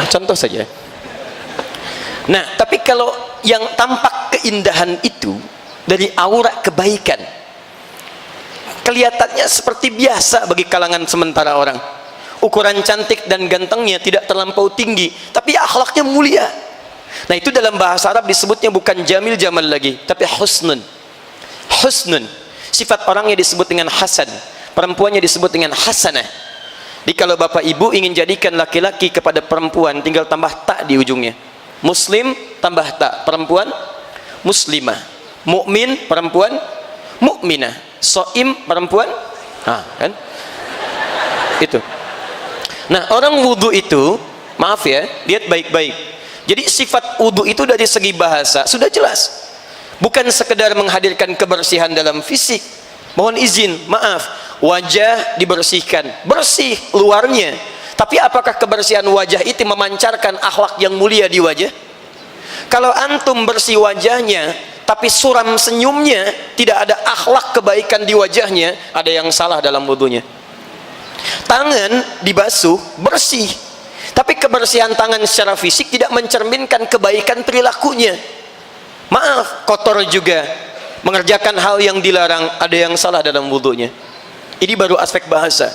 Contoh saja. Nah, tapi kalau yang tampak keindahan itu dari aura kebaikan, kelihatannya seperti biasa bagi kalangan sementara orang. Ukuran cantik dan gantengnya tidak terlampau tinggi, tapi akhlaknya mulia. Nah, itu dalam bahasa Arab disebutnya bukan jamil jamal lagi, tapi husnun. Husnun. Sifat orangnya disebut dengan hasan, perempuannya disebut dengan hasanah. Jadi kalau bapak ibu ingin jadikan laki-laki kepada perempuan, tinggal tambah tak di ujungnya. Muslim tambah tak, perempuan muslimah. Mukmin, perempuan mukminah. Soim, perempuan, kan? Itu. Nah, orang wudu itu, maaf ya, lihat baik-baik. Jadi sifat wudu itu dari segi bahasa sudah jelas. Bukan sekedar menghadirkan kebersihan dalam fisik. Mohon izin, maaf, wajah dibersihkan, bersih luarnya. Tapi apakah kebersihan wajah itu memancarkan akhlak yang mulia di wajah? Kalau antum bersih wajahnya, tapi suram senyumnya, tidak ada akhlak kebaikan di wajahnya, ada yang salah dalam wudunya. Tangan dibasuh, bersih, tapi kebersihan tangan secara fisik tidak mencerminkan kebaikan perilakunya. Maaf, kotor juga, mengerjakan hal yang dilarang, ada yang salah dalam wudunya. Ini baru aspek bahasa.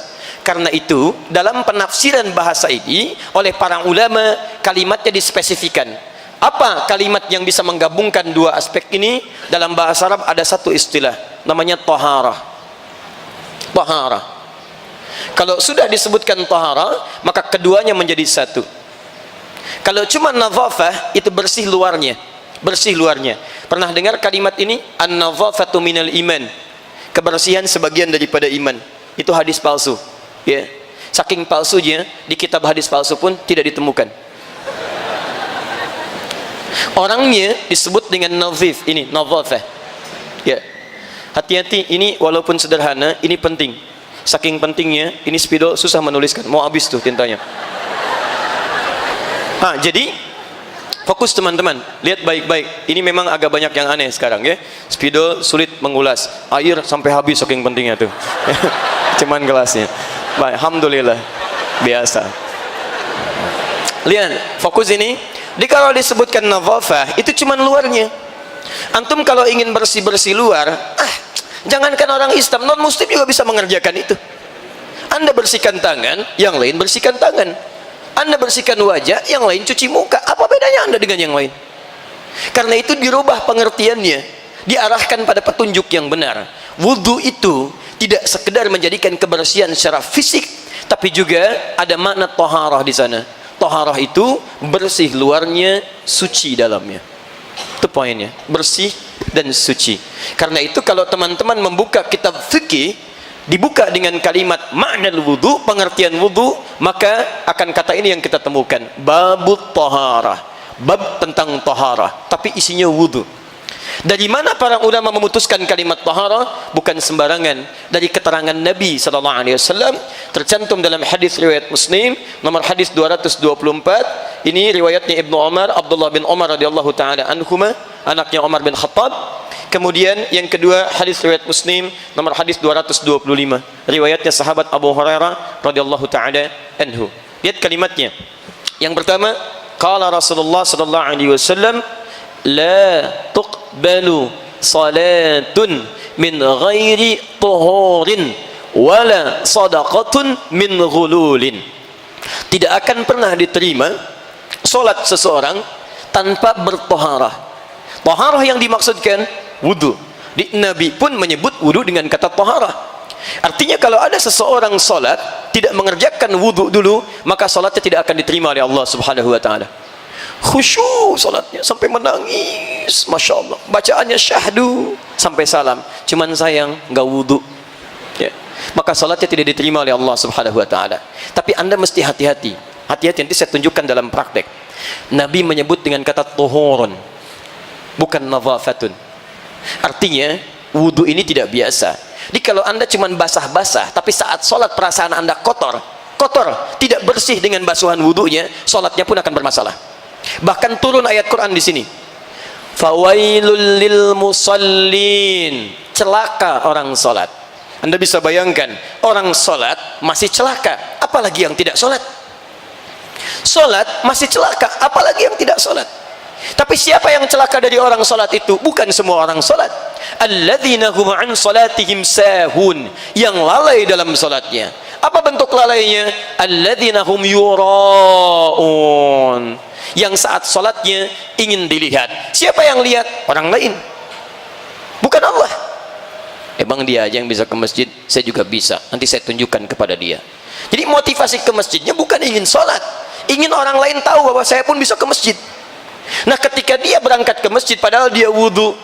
Karena itu, dalam penafsiran bahasa ini, oleh para ulama, kalimatnya dispesifikan. Apa kalimat yang bisa menggabungkan dua aspek ini? Dalam bahasa Arab ada satu istilah, namanya taharah. Taharah. Kalau sudah disebutkan taharah, maka keduanya menjadi satu. Kalau cuma nadhafah, itu bersih luarnya. Bersih luarnya. Pernah dengar kalimat ini? An-nadhafatu minal iman. Kebersihan sebagian daripada iman. Itu hadis palsu. Ya. Saking palsunya, di kitab hadis palsu pun tidak ditemukan. Orangnya disebut dengan nadhif, ini nadhafah. Ya. Hati-hati, ini walaupun sederhana, ini penting. Saking pentingnya, ini spidol susah menuliskan, mau habis tuh tintanya. Jadi fokus teman-teman, lihat baik-baik. Ini memang agak banyak yang aneh sekarang ya. Spidol sulit mengulas, air sampai habis saking pentingnya tuh. Cuman gelasnya. Baik, alhamdulillah, biasa. Lihat, fokus ini. Jadi kalau disebutkan nadhafah, itu cuma luarnya. Antum kalau ingin bersih-bersih luar, jangankan orang Islam, non muslim juga bisa mengerjakan itu. Anda bersihkan tangan, yang lain bersihkan tangan. Anda bersihkan wajah, yang lain cuci muka. Apa bedanya Anda dengan yang lain? Karena itu dirubah pengertiannya, diarahkan pada petunjuk yang benar. Wudu itu tidak sekedar menjadikan kebersihan secara fisik, tapi juga ada makna taharah di sana. Taharah itu bersih luarnya, suci dalamnya. Itu poinnya, bersih dan suci. Karena itu kalau teman-teman membuka kitab fikih, dibuka dengan kalimat makna wudu, pengertian wudu, maka akan kata ini yang kita temukan, babut taharah, bab tentang taharah, tapi isinya wudu. Dari mana para ulama memutuskan kalimat taharah? Bukan sembarangan, dari keterangan Nabi SAW, tercantum dalam hadis riwayat Muslim nomor hadis 224. Ini riwayatnya Ibnu Umar, Abdullah bin Umar radhiyallahu taala anhuma, anaknya Umar bin Khattab. Kemudian yang kedua hadis riwayat Muslim nomor hadis 225, riwayatnya sahabat Abu Hurairah radhiyallahu taala anhu. Lihat kalimatnya. Yang pertama, qala Rasulullah sallallahu alaihi wasallam, la tuqbalu salatun min ghairi tuhurin wala sadaqatun min ghululin. Tidak akan pernah diterima solat seseorang tanpa bertaharah. Taharah yang dimaksudkan wudu. Nabi pun menyebut wudu dengan kata taharah. Artinya kalau ada seseorang solat tidak mengerjakan wudu dulu, maka solatnya tidak akan diterima oleh Allah Subhanahu wa taala. Khusyuk salatnya sampai menangis bagus, masya Allah, bacaannya syahdu sampai salam, cuman sayang nggak wudhu, ya, maka salatnya tidak diterima oleh Allah Subhanahu Wa Taala. Tapi anda mesti hati-hati, hati-hati. Nanti saya tunjukkan dalam praktek. Nabi menyebut dengan kata tuhurun, bukan nadhafatun. Artinya wudhu ini tidak biasa. Jadi kalau anda cuma basah-basah, tapi saat sholat perasaan anda kotor, tidak bersih dengan basuhan wudhunya, sholatnya pun akan bermasalah. Bahkan turun ayat Quran di sini, fawailul lil musallin, celaka orang sholat. Anda bisa bayangkan, orang sholat masih celaka, apalagi yang tidak sholat. Sholat masih celaka, apalagi yang tidak sholat. Tapi siapa yang celaka dari orang sholat itu? Bukan semua orang sholat. Alladzina hum an sholatihim sahun, yang lalai dalam sholatnya. Apa bentuk lalainya? Alladzina hum yura'un, yang saat sholatnya ingin dilihat. Siapa yang lihat? Orang lain, bukan Allah. Emang dia aja yang bisa ke masjid? Saya juga bisa, nanti saya tunjukkan kepada dia. Jadi motivasi ke masjidnya bukan ingin sholat, ingin orang lain tahu bahwa saya pun bisa ke masjid. Nah, ketika dia berangkat ke masjid padahal dia wudhu,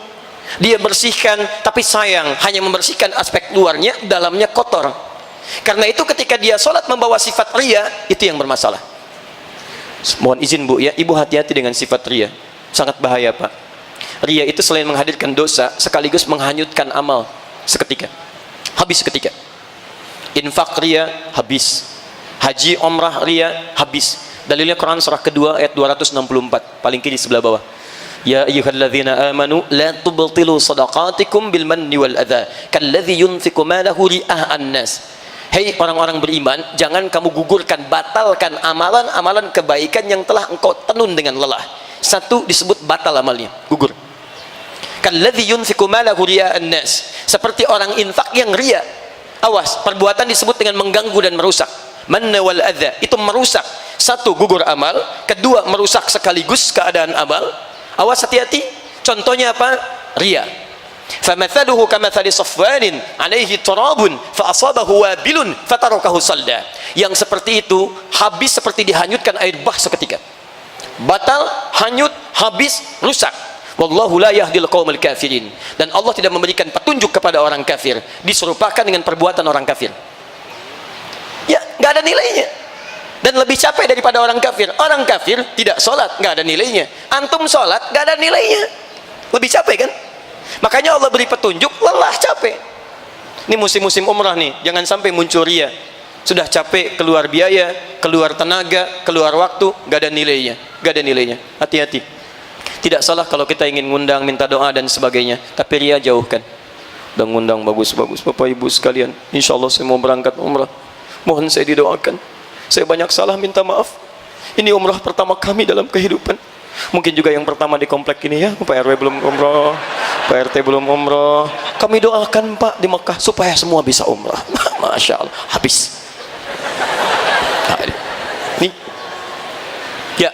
dia bersihkan, tapi sayang hanya membersihkan aspek luarnya, dalamnya kotor. Karena itu ketika dia sholat membawa sifat ria, itu yang bermasalah. Mohon izin Bu ya, Ibu hati-hati dengan sifat ria, sangat bahaya Pak. Ria itu selain menghadirkan dosa, sekaligus menghanyutkan amal seketika, habis seketika. Infak ria, habis. Haji umrah ria, habis. Dalilnya Quran surah kedua ayat 264, paling kiri sebelah bawah. Ya ayyuhalladzina amanu la tubtilu shadaqatikum bil manni wal adza kalladzi yunfiqu malahu ria'an nas. Hei orang-orang beriman, jangan kamu gugurkan, batalkan amalan-amalan kebaikan yang telah engkau tenun dengan lelah. Satu disebut batal amalnya, gugur. Kalladzi yunfiqu malahu ria'an nas, seperti orang infak yang ria. Awas, perbuatan disebut dengan mengganggu dan merusak. Manna wal adza, itu merusak. Satu, gugur amal. Kedua, merusak sekaligus keadaan amal. Awas, hati-hati. Contohnya apa? Ria. Famathaluhu kamathali safwanin alaihi turabun fa asabahu wabilun fatarakahu salda. Yang seperti itu habis seperti dihanyutkan air bah seketika. Batal, hanyut, habis, rusak. Wallahu la yahdil qaumil kafirin. Dan Allah tidak memberikan petunjuk kepada orang kafir. Diserupakan dengan perbuatan orang kafir. Ya, nggak ada nilainya. Dan lebih capek daripada orang kafir. Orang kafir tidak sholat, nggak ada nilainya. Antum sholat, nggak ada nilainya. Lebih capek kan? Makanya Allah beri petunjuk, lelah, capek. Ini musim-musim umrah nih, jangan sampai muncul ria. Sudah capek, keluar biaya, keluar tenaga, keluar waktu, nggak ada nilainya. Nggak ada nilainya. Hati-hati. Tidak salah kalau kita ingin ngundang, minta doa dan sebagainya. Tapi ria jauhkan. Dan ngundang bagus-bagus Bapak Ibu sekalian. Insya Allah saya mau berangkat umrah. Mohon saya didoakan. Saya banyak salah, minta maaf. Ini umrah pertama kami dalam kehidupan. Mungkin juga yang pertama di komplek ini ya. Pak RW belum umrah, Pak RT belum umrah. Kami doakan Pak di Mekah supaya semua bisa umrah. Masya Allah, habis. Nih. Ya,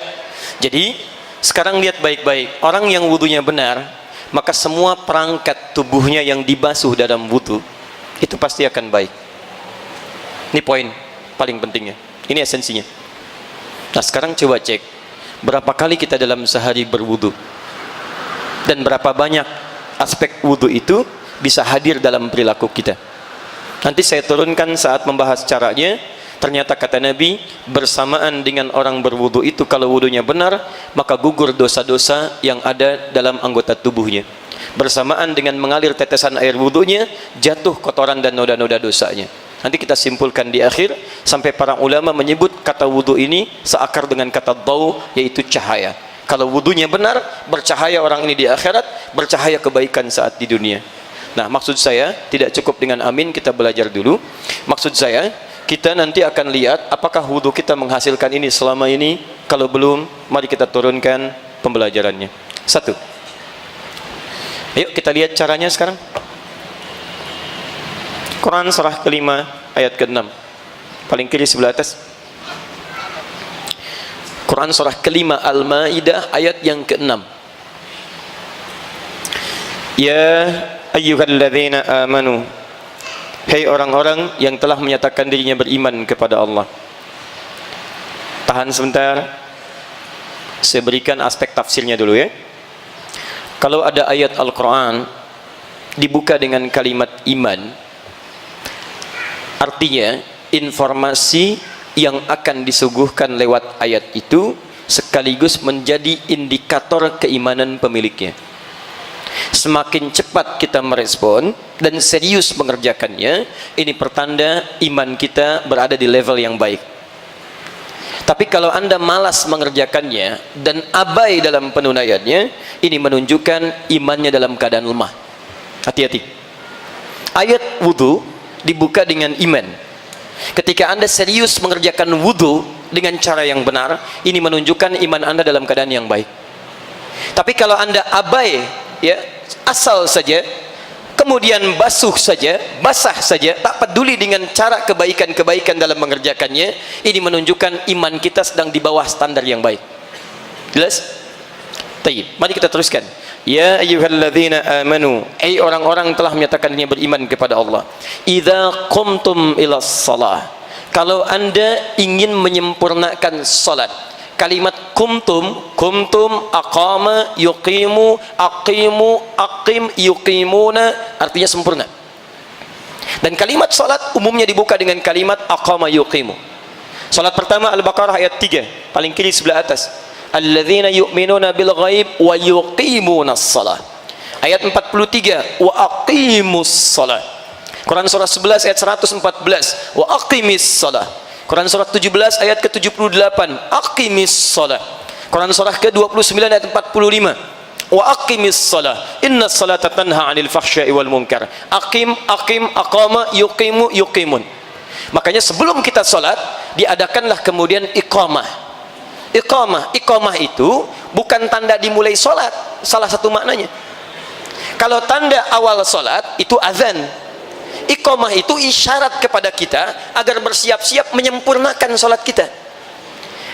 jadi sekarang lihat baik-baik. Orang yang wudunya benar, maka semua perangkat tubuhnya yang dibasuh dalam wudu itu pasti akan baik. Ini poin paling pentingnya. Ini esensinya. Nah, sekarang coba cek berapa kali kita dalam sehari berwudu dan berapa banyak aspek wudu itu bisa hadir dalam perilaku kita. Nanti saya turunkan saat membahas caranya. Ternyata kata Nabi, bersamaan dengan orang berwudu itu, kalau wudunya benar, maka gugur dosa-dosa yang ada dalam anggota tubuhnya. Bersamaan dengan mengalir tetesan air wudunya, jatuh kotoran dan noda-noda dosanya. Nanti kita simpulkan di akhir, sampai para ulama menyebut kata wudu ini seakar dengan kata daw, yaitu cahaya. Kalau wudunya benar, bercahaya orang ini di akhirat, bercahaya kebaikan saat di dunia. Nah, maksud saya tidak cukup dengan amin, kita belajar dulu. Maksud saya, kita nanti akan lihat apakah wudu kita menghasilkan ini selama ini. Kalau belum, mari kita turunkan pembelajarannya. Satu. Ayo kita lihat caranya sekarang. Quran surah kelima ayat ke-6, paling kiri sebelah atas. Quran surah kelima Al-Maidah ayat yang ke-6. Ya ayyuhalladzina amanu, hei orang-orang yang telah menyatakan dirinya beriman kepada Allah. Tahan sebentar, saya berikan aspek tafsirnya dulu ya. Kalau ada ayat Al-Quran dibuka dengan kalimat iman, artinya informasi yang akan disuguhkan lewat ayat itu sekaligus menjadi indikator keimanan pemiliknya. Semakin cepat kita merespon dan serius mengerjakannya, ini pertanda iman kita berada di level yang baik. Tapi kalau Anda malas mengerjakannya dan abai dalam penunaiannya, ini menunjukkan imannya dalam keadaan lemah. Hati-hati. Ayat wudu dibuka dengan iman. Ketika Anda serius mengerjakan wudu dengan cara yang benar, ini menunjukkan iman Anda dalam keadaan yang baik. Tapi kalau Anda abai, ya, asal saja, kemudian basah saja, tak peduli dengan cara kebaikan-kebaikan dalam mengerjakannya, ini menunjukkan iman kita sedang di bawah standar yang baik. Jelas? Baik, mari kita teruskan. Ya ayyuhalladzina amanu, ai orang-orang telah menyatakan dirinya beriman kepada Allah. Idza qumtum ilas shalah, kalau Anda ingin menyempurnakan salat. Kalimat kumtum aqama yuqimu aqimu aqim yuqimuna artinya sempurna. Dan kalimat salat umumnya dibuka dengan kalimat aqama yuqimu. Salat pertama Al-Baqarah ayat 3, paling kiri sebelah atas. Alladzina yu'minuna bil ghaib wa yuqimunas shalah. Ayat 43, wa aqimus shalah. Quran surah 11 ayat 114, wa aqimis shalah. Quran surah 17 ayat ke-78, aqimis shalah. Quran surah ke-29 ayat 45, wa aqimis shalah innas salata tanha 'anil fahsya'i wal munkar. Aqim aqama yuqimu yuqimun. Makanya sebelum kita salat diadakanlah kemudian iqamah. Iqamah itu bukan tanda dimulai salat, salah satu maknanya. Kalau tanda awal salat itu azan. Iqamah itu isyarat kepada kita agar bersiap-siap menyempurnakan salat kita.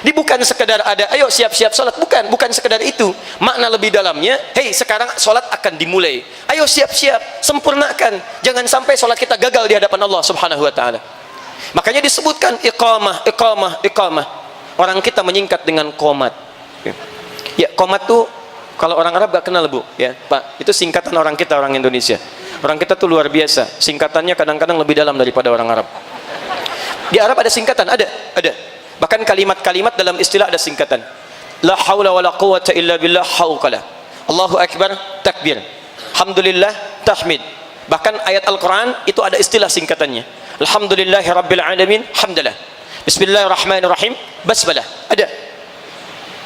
Ini bukan sekedar ada ayo siap-siap salat, bukan sekedar itu. Makna lebih dalamnya, hei sekarang salat akan dimulai. Ayo siap-siap, sempurnakan. Jangan sampai salat kita gagal di hadapan Allah Subhanahu wa taala. Makanya disebutkan iqamah. Orang kita menyingkat dengan qomat. Ya, qomat tuh kalau orang Arab gak kenal, Bu, ya, Pak. Itu singkatan orang kita, orang Indonesia. Orang kita tuh luar biasa. Singkatannya kadang-kadang lebih dalam daripada orang Arab. Di Arab ada singkatan, ada. Bahkan kalimat-kalimat dalam istilah ada singkatan. La haula wala quwwata illa billah hauqala. Allahu akbar takbir. Alhamdulillah tahmid. Bahkan ayat Al-Qur'an itu ada istilah singkatannya. Alhamdulillahi rabbil alamin hamdalah. Bismillahirrahmanirrahim basmalah. Ada.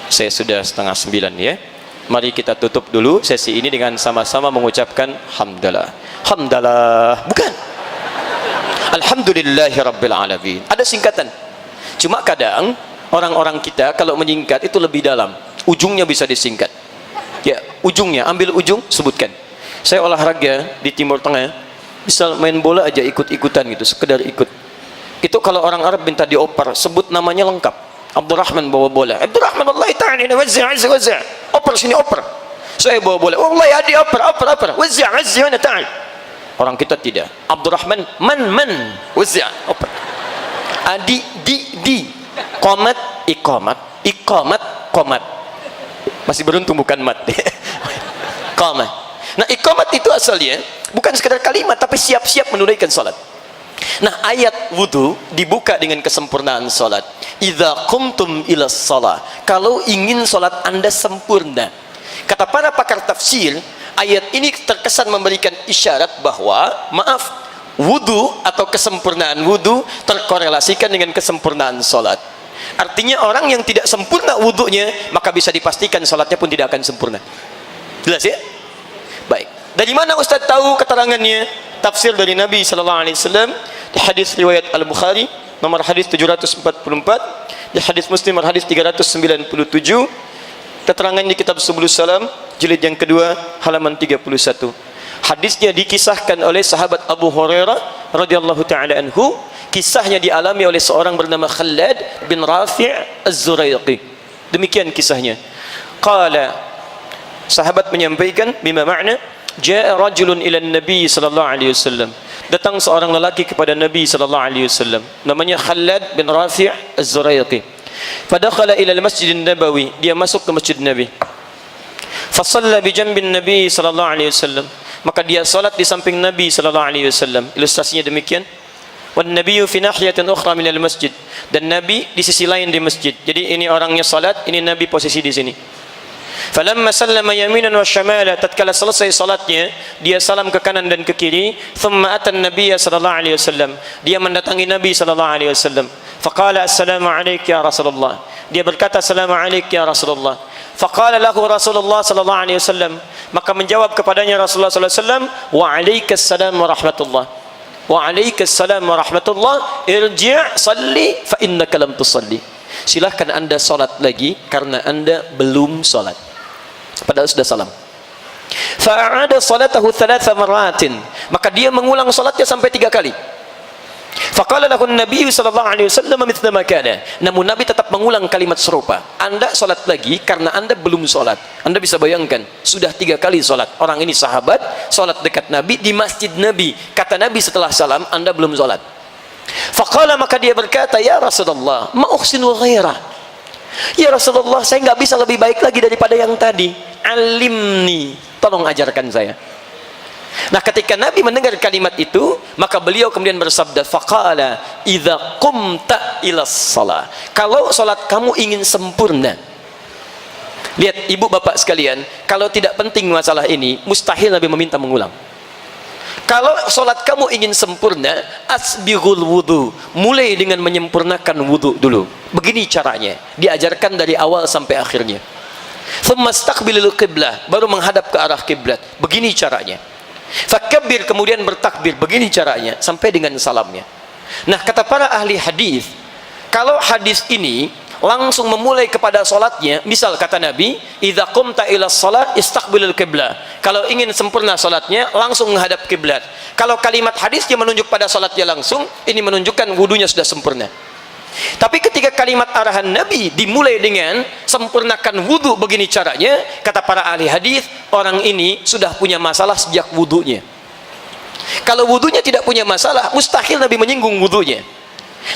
Saya sudah 8:30 ya. Mari kita tutup dulu sesi ini dengan sama-sama mengucapkan hamdalah. Hamdalah. Bukan. Alhamdulillahi rabbil alamin. Ada singkatan. Cuma kadang orang-orang kita kalau menyingkat itu lebih dalam. Ujungnya bisa disingkat. Ya, ujungnya, ambil ujung, sebutkan. Saya olahraga di Timur Tengah, bisa main bola aja ikut-ikutan gitu, sekedar ikut. Itu kalau orang Arab minta dioper, sebut namanya lengkap. Abdurrahman bawa bola. Abdurrahman wallahi ta'ala wazza. Oper sini oper. Saya bawa bola. Wallahi adi oper. Wazza ana ta'al. Orang kita tidak. Abdurrahman man wazza oper. Adi di qomat iqamat. Masih beruntung bukan mat. Qamat. Nah, iqamat itu asalnya bukan sekedar kalimat tapi siap-siap menunaikan salat. Nah, ayat wudu dibuka dengan kesempurnaan salat. Idza qumtum ilas shalah. Kalau ingin salat Anda sempurna. Kata para pakar tafsir, ayat ini terkesan memberikan isyarat bahwa wudu atau kesempurnaan wudu terkorelasikan dengan kesempurnaan salat. Artinya orang yang tidak sempurna wudunya, maka bisa dipastikan salatnya pun tidak akan sempurna. Jelas ya? Baik. Dari mana Ustaz tahu keterangannya? Tafsir dari Nabi sallallahu alaihi wasallam di hadis riwayat Al-Bukhari nomor hadis 744, di hadis Muslim nomor hadis 397, keterangan di kitab Subulus Salam jilid yang kedua halaman 31. Hadisnya dikisahkan oleh sahabat Abu Hurairah radhiyallahu taala anhu. Kisahnya dialami oleh seorang bernama Khalad bin Rafi' Az-Zuraiqi. Demikian kisahnya. Qala, sahabat menyampaikan, bima makna jaa rajulun ila Nabi sallallahu alaihi wasallam. Datang seorang lelaki kepada Nabi sallallahu alaihi wasallam. Namanya Khalad bin Rafi' Az-Zuraiqi. Fadakhala ila al-Masjid Nabawi. Dia masuk ke Masjid Nabi. Fasalla bi jambin Nabi sallallahu alaihi wasallam. Maka dia salat di samping Nabi sallallahu alaihi wasallam. Ilustrasinya demikian. Wan nabiyyu fi nahiyatin ukhra minal masjid. Dan Nabi di sisi lain di masjid. Jadi ini orangnya salat, ini Nabi posisi di sini. Falamma sallama yaminan wa shamala, tatkala selesai salatnya, dia salam ke kanan dan ke kiri. Thumma atan Nabiy sallallahu alaihi wasallam. Dia mendatangi Nabi sallallahu alaihi wasallam. Faqala assalamu alayka ya Rasulullah. Dia berkata assalamu alayka ya Rasulullah. Faqala lahu Rasulullah sallallahu alaihi wasallam. Maka menjawab kepadanya Rasulullah sallallahu alaihi wasallam, wa alaikassalam wa rahmatullah. Wa alaikassalam wa rahmatullah. Irji' salli fa innaka lam tusalli. Silahkan anda salat lagi karena anda belum salat. Padahal sudah salam. Fa'ada salatahu 3 maratin. Maka dia mengulang salatnya sampai 3 kali. Faqala lahu Nabi sallallahu alaihi wasallam mithla ma kana. Namun Nabi tetap mengulang kalimat serupa. Anda salat lagi karena anda belum salat. Anda bisa bayangkan, sudah 3 kali salat. Orang ini sahabat, salat dekat Nabi di masjid Nabi. Kata Nabi setelah salam, anda belum salat. Faqala, maka dia berkata, ya Rasulullah, ma uhsinu ghairah. Ya Rasulullah, saya nggak bisa lebih baik lagi daripada yang tadi. Alimni, tolong ajarkan saya. Nah, ketika Nabi mendengar kalimat itu, maka beliau kemudian bersabda, faqala idza qumta ila shalah. Kalau salat kamu ingin sempurna. Lihat ibu bapak sekalian, kalau tidak penting masalah ini, mustahil Nabi meminta mengulang. Kalau salat kamu ingin sempurna, asbighul wudu. Mulai dengan menyempurnakan wudu dulu. Begini caranya, diajarkan dari awal sampai akhirnya. Thumma istaqbilul qiblah, baru menghadap ke arah kiblat. Begini caranya. Fakabbir, kemudian bertakbir, begini caranya sampai dengan salamnya. Nah, kata para ahli hadis, kalau hadis ini langsung memulai kepada salatnya, misal kata Nabi, idza qumta ila shalat istaqbilul qiblah. Kalau ingin sempurna salatnya, langsung menghadap kiblat. Kalau kalimat hadisnya menunjuk pada salatnya langsung, ini menunjukkan wudunya sudah sempurna. Tapi ketika kalimat arahan Nabi dimulai dengan sempurnakan wudu, begini caranya, kata para ahli hadis, orang ini sudah punya masalah sejak wudunya. Kalau wudunya tidak punya masalah, mustahil Nabi menyinggung wudunya.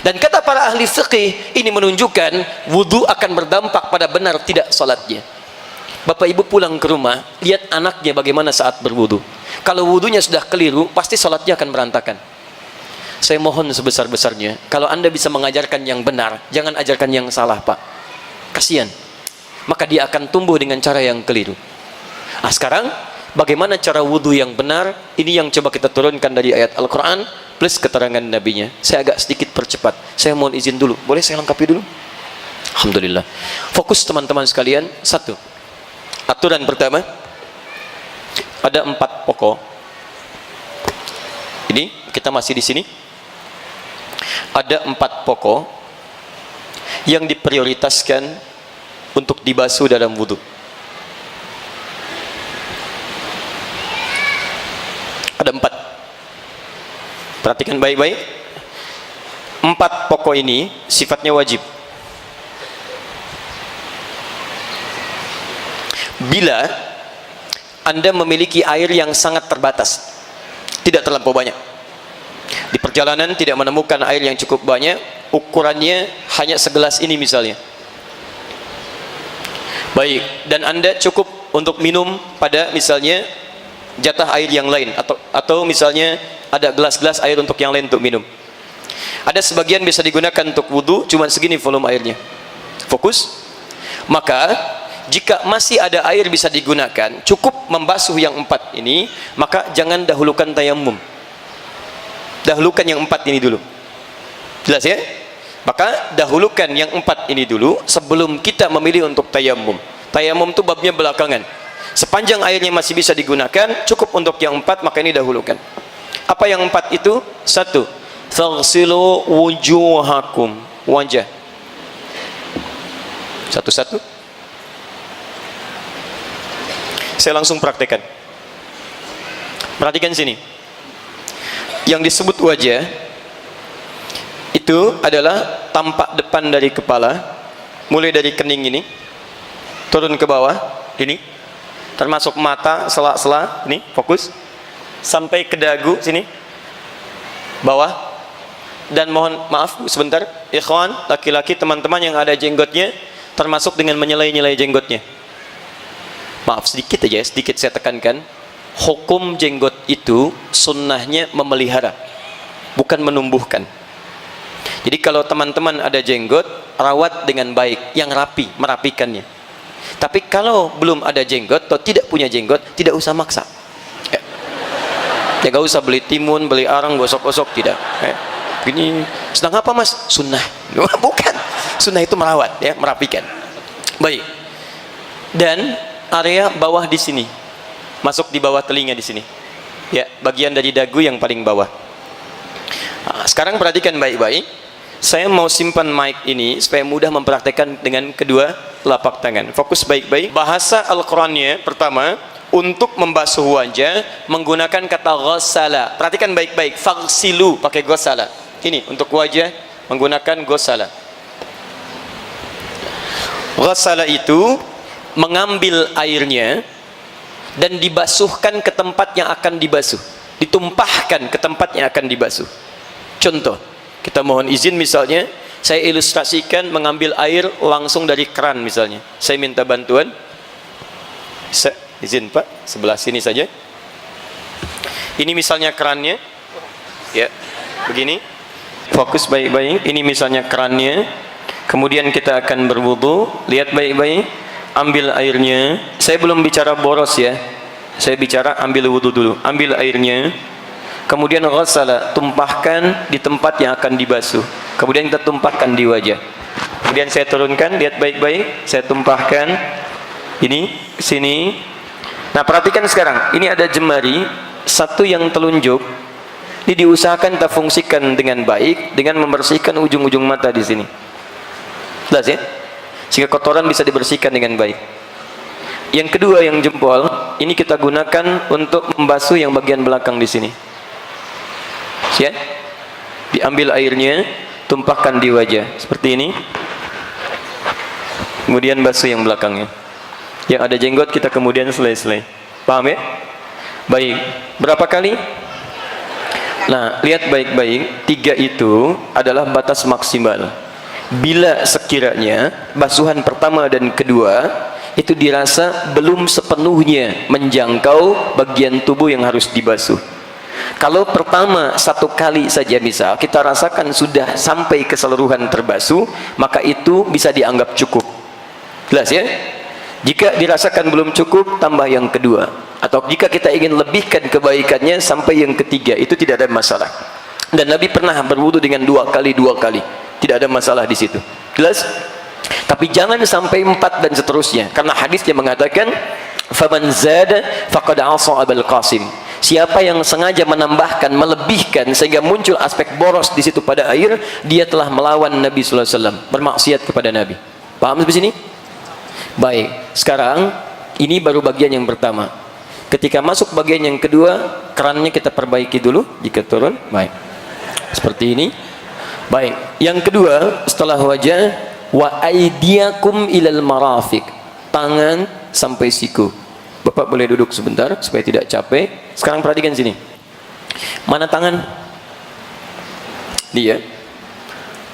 Dan kata para ahli fiqih, ini menunjukkan wudu akan berdampak pada benar tidak salatnya. Bapak ibu pulang ke rumah, lihat anaknya bagaimana saat berwudu. Kalau wudunya sudah keliru, pasti salatnya akan berantakan. Saya mohon sebesar-besarnya, kalau anda bisa mengajarkan yang benar, jangan ajarkan yang salah, Pak. Kasihan. Maka dia akan tumbuh dengan cara yang keliru. Nah, sekarang bagaimana cara wudu yang benar? Ini yang coba kita turunkan dari ayat Al-Quran plus keterangan nabinya. Saya agak sedikit percepat. Saya mohon izin dulu. Boleh saya lengkapi dulu? Alhamdulillah. Fokus teman-teman sekalian. 1. Aturan pertama, ada 4 pokok. Ini kita masih di sini. Ada 4 pokok yang diprioritaskan untuk dibasuh dalam wudu. Ada 4. Perhatikan baik-baik. 4 pokok ini sifatnya wajib. Bila anda memiliki air yang sangat terbatas, tidak terlampau banyak, di perjalanan tidak menemukan air yang cukup banyak, ukurannya hanya segelas ini misalnya, baik, dan anda cukup untuk minum pada misalnya jatah air yang lain, atau misalnya ada gelas-gelas air untuk yang lain untuk minum. Ada sebagian bisa digunakan untuk wudu, cuma segini volume airnya. Fokus. Maka jika masih ada air bisa digunakan, cukup membasuh yang 4 ini, maka jangan dahulukan tayamum. Dahulukan yang 4 ini dulu. Jelas ya? Maka dahulukan yang 4 ini dulu sebelum kita memilih untuk tayamum. Tayamum itu babnya belakangan. Sepanjang airnya masih bisa digunakan, cukup untuk yang 4, maka ini dahulukan. Apa yang 4 itu? 1. Faghsilu wujuhakum. Wajah. Satu-satu. Saya langsung praktekkan. Perhatikan sini. Yang disebut wajah itu adalah tampak depan dari kepala, mulai dari kening ini turun ke bawah ini, termasuk mata, sela-sela ini, fokus, sampai ke dagu sini bawah. Dan mohon maaf sebentar, ikhwan laki-laki teman-teman yang ada jenggotnya, termasuk dengan menyelai-nyelai jenggotnya. Maaf sedikit aja, sedikit saya tekankan. Hukum jenggot itu sunnahnya memelihara, bukan menumbuhkan. Jadi kalau teman-teman ada jenggot, rawat dengan baik, yang rapi, merapikannya. Tapi kalau belum ada jenggot atau tidak punya jenggot, tidak usah maksa. Ya gak usah beli timun, beli arang, gosok-gosok, tidak. Gini, sedang apa mas? Sunnah. Bukan. Sunnah itu merawat, ya, merapikan. Baik. Dan area bawah di sini, masuk di bawah telinga di sini. Ya, bagian dari dagu yang paling bawah. Nah, sekarang perhatikan baik-baik. Saya mau simpan mic ini supaya mudah mempraktekkan dengan kedua telapak tangan. Fokus baik-baik. Bahasa Al-Qur'annya pertama, untuk membasuh wajah menggunakan kata ghassala. Perhatikan baik-baik. Faghsilu pakai ghassala. Ini untuk wajah menggunakan ghassala. Ghassala itu mengambil airnya dan dibasuhkan ke tempat yang akan dibasuh, ditumpahkan ke tempat yang akan dibasuh. Contoh, kita mohon izin misalnya, saya ilustrasikan mengambil air langsung dari keran misalnya. Saya minta bantuan. Izin Pak, sebelah sini saja. Ini misalnya kerannya. Ya, begini. Fokus baik-baik. Ini misalnya kerannya. Kemudian kita akan berwudu. Lihat baik-baik. Ambil airnya. Saya belum bicara boros ya. Saya bicara ambil wudu dulu. Ambil airnya. Kemudian ghassala, tumpahkan di tempat yang akan dibasuh. Kemudian kita tumpahkan di wajah. Kemudian saya turunkan, lihat baik-baik. Saya tumpahkan ini ke sini. Nah, perhatikan sekarang. Ini ada jemari, satu yang telunjuk. Ini diusahakan kita fungsikan dengan baik dengan membersihkan ujung-ujung mata di sini. Jelas ya? Sehingga kotoran bisa dibersihkan dengan baik. Yang kedua yang jempol, ini kita gunakan untuk membasuh yang bagian belakang di sini. Ya, diambil airnya, tumpahkan di wajah seperti ini. Kemudian basuh yang belakangnya. Yang ada jenggot kita kemudian selai-selai. Paham ya? Baik. Berapa kali? Nah, lihat baik-baik. 3 itu adalah batas maksimal. Bila sekiranya basuhan pertama dan kedua itu dirasa belum sepenuhnya menjangkau bagian tubuh yang harus dibasuh. Kalau pertama 1 kali saja misal kita rasakan sudah sampai keseluruhan terbasuh, maka itu bisa dianggap cukup. Jelas ya? Jika dirasakan belum cukup, tambah yang kedua. Atau jika kita ingin lebihkan kebaikannya sampai yang ketiga, itu tidak ada masalah. Dan Nabi pernah berwudu dengan 2 kali. Tidak ada masalah di situ. Jelas? Tapi jangan sampai 4 dan seterusnya. Karena hadisnya mengatakan, "Faman zada faqad 'asa Abul Qasim." Siapa yang sengaja menambahkan, melebihkan sehingga muncul aspek boros di situ pada air, dia telah melawan Nabi sallallahu alaihi wasallam, bermaksiat kepada Nabi. Paham sampai sini? Baik. Sekarang ini baru bagian yang pertama. Ketika masuk bagian yang kedua, kerannya kita perbaiki dulu jika turun. Baik. Seperti ini. Baik. Yang kedua, setelah wajah, wa aydiyakum ilal marafiq. Tangan sampai siku. Bapak boleh duduk sebentar supaya tidak capek. Sekarang perhatikan sini. Mana tangan? Dia.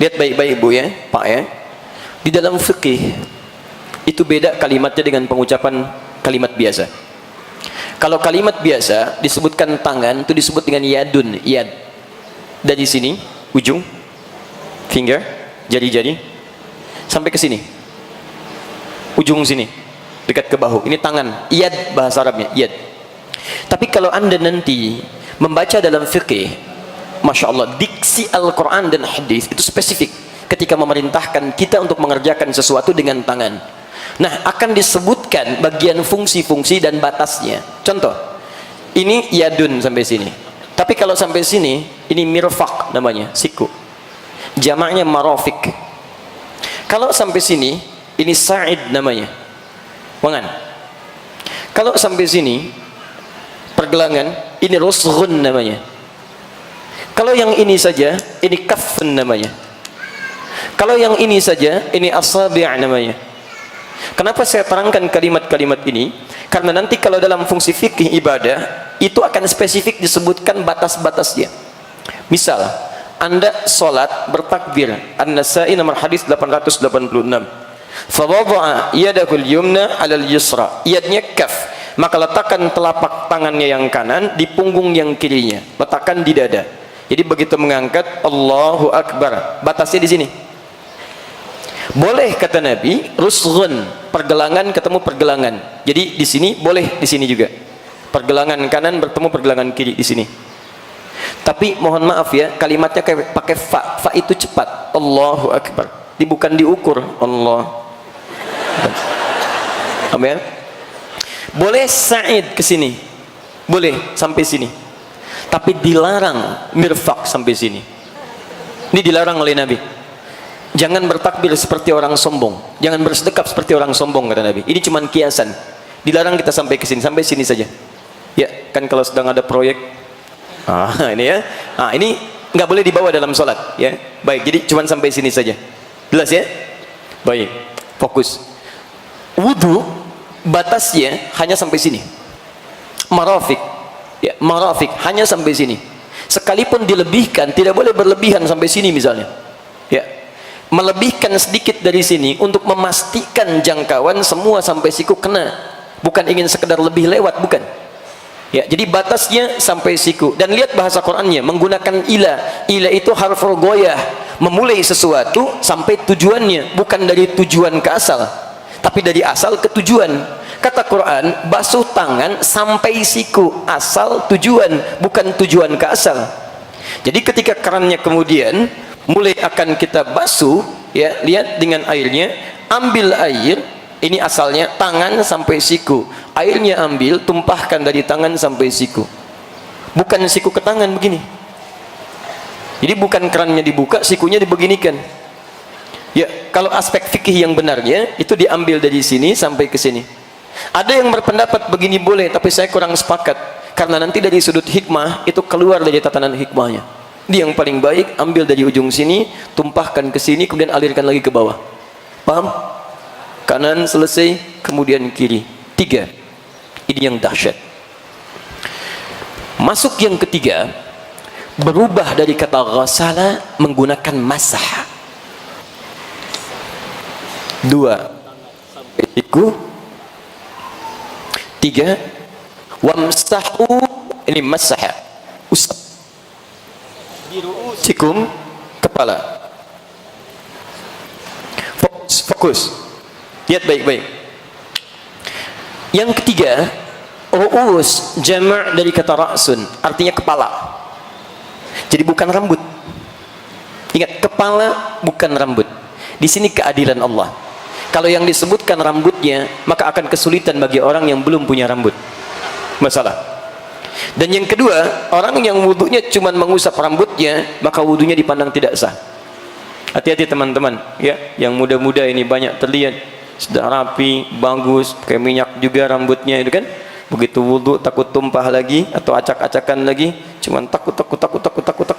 Lihat baik-baik Bu ya, Pak ya. Di dalam fikih itu beda kalimatnya dengan pengucapan kalimat biasa. Kalau kalimat biasa disebutkan tangan itu disebut dengan yadun, yad. Dari sini ujung finger, jari-jari sampai ke sini. Ujung sini dekat ke bahu. Ini tangan, yad bahasa Arabnya, yad. Tapi kalau Anda nanti membaca dalam fikih, Masya Allah, diksi Al-Quran dan hadis itu spesifik ketika memerintahkan kita untuk mengerjakan sesuatu dengan tangan. Nah, akan disebutkan bagian fungsi-fungsi dan batasnya. Contoh, ini yadun sampai sini. Tapi kalau sampai sini, ini mirfaq namanya, siku. Jamaknya marofik. Kalau sampai sini, ini sa'id namanya, lengan. Kalau sampai sini, pergelangan, ini rusghun namanya. Kalau yang ini saja, ini kaffun namanya. Kalau yang ini saja, ini asabi' namanya. Kenapa saya terangkan kalimat-kalimat ini? Karena nanti kalau dalam fungsi fikih ibadah, itu akan spesifik disebutkan batas-batasnya. Misal, Anda sholat bertakbir. An-Nasa'i nomor hadis 886. Fawada'a yadahu al-yumna 'ala al-yusra. Yadnya kaf. Maka letakkan telapak tangannya yang kanan di punggung yang kirinya. Letakkan di dada. Jadi begitu mengangkat, Allahu Akbar. Batasnya di sini. Boleh kata Nabi, rusghun, pergelangan ketemu pergelangan. Jadi di sini boleh, di sini juga. Pergelangan kanan bertemu pergelangan kiri di sini. Tapi mohon maaf ya, kalimatnya kayak pakai fa. Fa itu cepat. Allahu Akbar. Bukan diukur. Allah. Amin. Boleh sa'id ke sini. Boleh sampai sini. Tapi dilarang mirfaq sampai sini. Ini dilarang oleh Nabi. Jangan bertakbir seperti orang sombong. Jangan bersedekap seperti orang sombong kata Nabi. Ini cuma kiasan. Dilarang kita sampai ke sini, sampai sini saja. Ya, kan kalau sedang ada proyek. Ini ya. Ini nggak boleh dibawa dalam sholat, ya. Baik, jadi cuma sampai sini saja. Jelas ya? Baik. Fokus. Wudu batasnya hanya sampai sini. Marafiq. Ya, marafiq hanya sampai sini. Sekalipun dilebihkan, tidak boleh berlebihan sampai sini misalnya. Ya. Melebihkan sedikit dari sini untuk memastikan jangkauan semua sampai siku kena. Bukan ingin sekedar lebih lewat, bukan. Ya, jadi batasnya sampai siku. Dan lihat bahasa Qur'annya menggunakan ila. Ila itu harful goyah, memulai sesuatu sampai tujuannya, bukan dari tujuan ke asal, tapi dari asal ke tujuan. Kata Quran, basuh tangan sampai siku, asal tujuan, bukan tujuan ke asal. Jadi ketika kerannya kemudian mulai akan kita basuh, ya, lihat dengan airnya, ambil air. Ini asalnya tangan sampai siku. Airnya ambil, tumpahkan dari tangan sampai siku. Bukan siku ke tangan begini. Jadi bukan kerannya dibuka, sikunya dibeginikan. Ya, kalau aspek fikih yang benarnya itu diambil dari sini sampai ke sini. Ada yang berpendapat begini boleh, tapi saya kurang sepakat. Karena nanti dari sudut hikmah itu keluar dari tatanan hikmahnya. Dia yang paling baik ambil dari ujung sini, tumpahkan ke sini, kemudian alirkan lagi ke bawah. Paham? Kanan selesai, kemudian kiri. 3. Ini yang dahsyat. Masuk yang ketiga, berubah dari kata ghasala menggunakan masah. 2. Iku. 3. Wamsahu, ini masah. Usap. Cikum kepala. Fokus. Lihat baik-baik. Yang ketiga, ru'us, jama' dari kata ra'sun, artinya kepala. Jadi bukan rambut. Ingat, kepala bukan rambut. Di sini keadilan Allah. Kalau yang disebutkan rambutnya, maka akan kesulitan bagi orang yang belum punya rambut. Masalah. Dan yang kedua, orang yang wudunya cuma mengusap rambutnya, maka wudunya dipandang tidak sah. Hati-hati teman-teman, ya, yang muda-muda ini banyak terlihat sudah rapi, bagus, pakai minyak juga rambutnya itu kan. Begitu wudu takut tumpah lagi atau acak-acakan lagi, cuman takut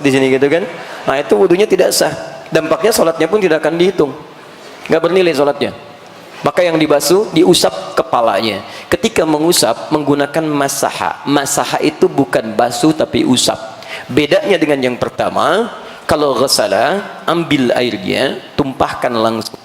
di sini gitu kan. Nah, itu wudunya tidak sah. Dampaknya sholatnya pun tidak akan dihitung. Nggak bernilai sholatnya. Maka yang dibasuh, diusap kepalanya. Ketika mengusap menggunakan masaha. Masaha itu bukan basuh tapi usap. Bedanya dengan yang pertama, kalau ghasala, ambil airnya, tumpahkan langsung.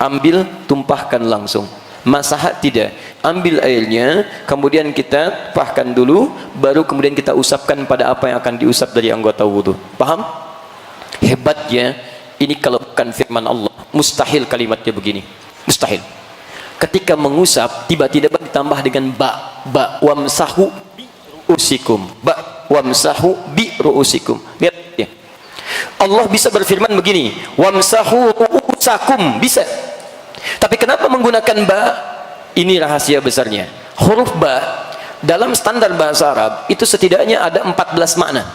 Ambil, tumpahkan langsung. Masaha tidak. Ambil airnya, kemudian kita tumpahkan dulu, baru kemudian kita usapkan pada apa yang akan diusap dari anggota wudu. Paham? Hebatnya, ini kalau bukan firman Allah, mustahil kalimatnya begini. Mustahil. Ketika mengusap, tiba-tiba ditambah dengan ba wamsahu bi ru'usikum. Ba wamsahu bi ru'usikum. Lihat ya. Allah bisa berfirman begini, wamsahu ru'usakum, bisa. Tapi kenapa menggunakan ba? Ini rahasia besarnya. Huruf ba dalam standar bahasa Arab itu setidaknya ada 14 makna.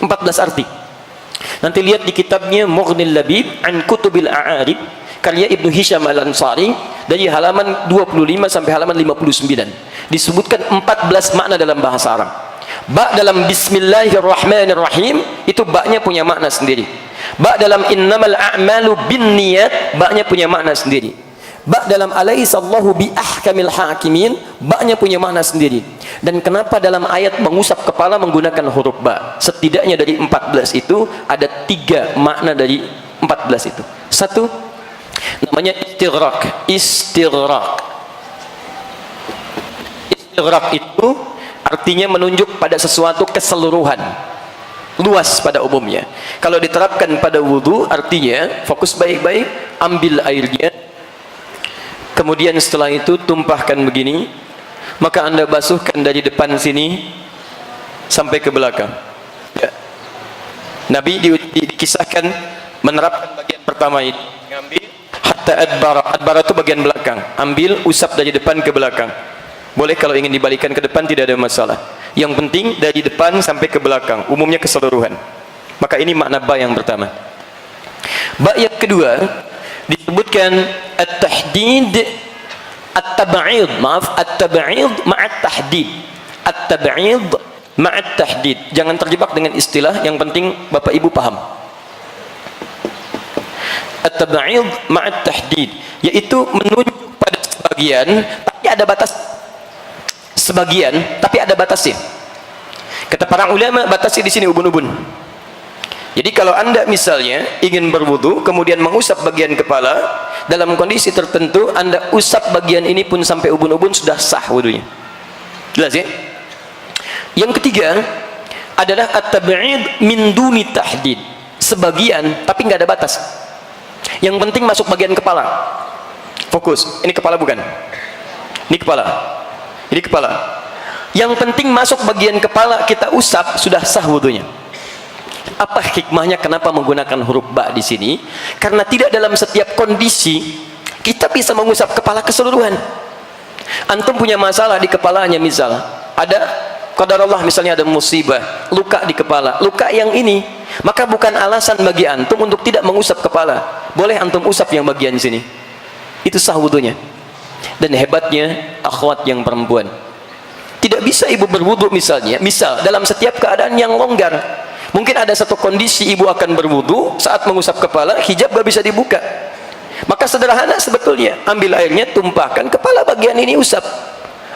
14 arti. Nanti lihat di kitabnya Mughnil Labib an Kutubil A'arib karya Ibnu Hisham Al-Ansari dari halaman 25 sampai halaman 59. Disebutkan 14 makna dalam bahasa Arab. Ba dalam Bismillahirrahmanirrahim itu ba-nya punya makna sendiri. Ba dalam innamal a'malu binniyat, ba-nya punya makna sendiri. Ba dalam alaihissallahu bi ahkamil hakimin, ba-nya punya makna sendiri. Dan kenapa dalam ayat mengusap kepala menggunakan huruf ba? Setidaknya dari 14 itu ada 3 makna dari 14 itu. 1, Namanya istighraq. Istighraq itu artinya menunjuk pada sesuatu keseluruhan, luas pada umumnya. Kalau diterapkan pada wudu, artinya fokus baik-baik, ambil airnya, kemudian setelah itu tumpahkan begini, maka Anda basuhkan dari depan sini sampai ke belakang. Ya. Nabi dikisahkan menerapkan bagian pertama ini, mengambil hatta adbara itu bagian belakang, ambil, usap dari depan ke belakang. Boleh kalau ingin dibalikan ke depan, tidak ada masalah. Yang penting dari depan sampai ke belakang, umumnya keseluruhan. Maka ini makna ba yang pertama. Ba yang kedua disebutkan at-tahdid, at-tab'id, at-tab'id ma'at tahdid. At-tab'id ma'at tahdid. Jangan terjebak dengan istilah, yang penting Bapak Ibu paham. At-tab'id ma'at tahdid, yaitu menunjuk pada sebagian tapi ada batas. Sebagian tapi ada batasnya. Kata para ulama, batasnya di sini ubun-ubun. Jadi kalau Anda misalnya ingin berwudu kemudian mengusap bagian kepala, dalam kondisi tertentu Anda usap bagian ini pun sampai ubun-ubun, sudah sah wudunya. Jelas ya? Yang ketiga adalah at-tab'id min duni tahdid. Sebagian tapi nggak ada batas. Yang penting masuk bagian kepala. Fokus. Ini kepala bukan? Ini kepala. Ini kepala. Yang penting masuk bagian kepala, kita usap, sudah sah wudunya. Apa hikmahnya kenapa menggunakan huruf ba di sini? Karena tidak dalam setiap kondisi kita bisa mengusap kepala keseluruhan. Antum punya masalah di kepalanya, misal ada qadarullah, misalnya ada musibah, luka di kepala, luka yang ini, maka bukan alasan bagi antum untuk tidak mengusap kepala. Boleh antum usap yang bagian sini, itu sah wudunya. Dan hebatnya akhwat yang perempuan, tidak bisa ibu berwudu misalnya, misal dalam setiap keadaan yang longgar. Mungkin ada satu kondisi ibu akan berwudu, saat mengusap kepala hijab gak bisa dibuka, maka sederhana sebetulnya, ambil airnya, tumpahkan, kepala bagian ini usap,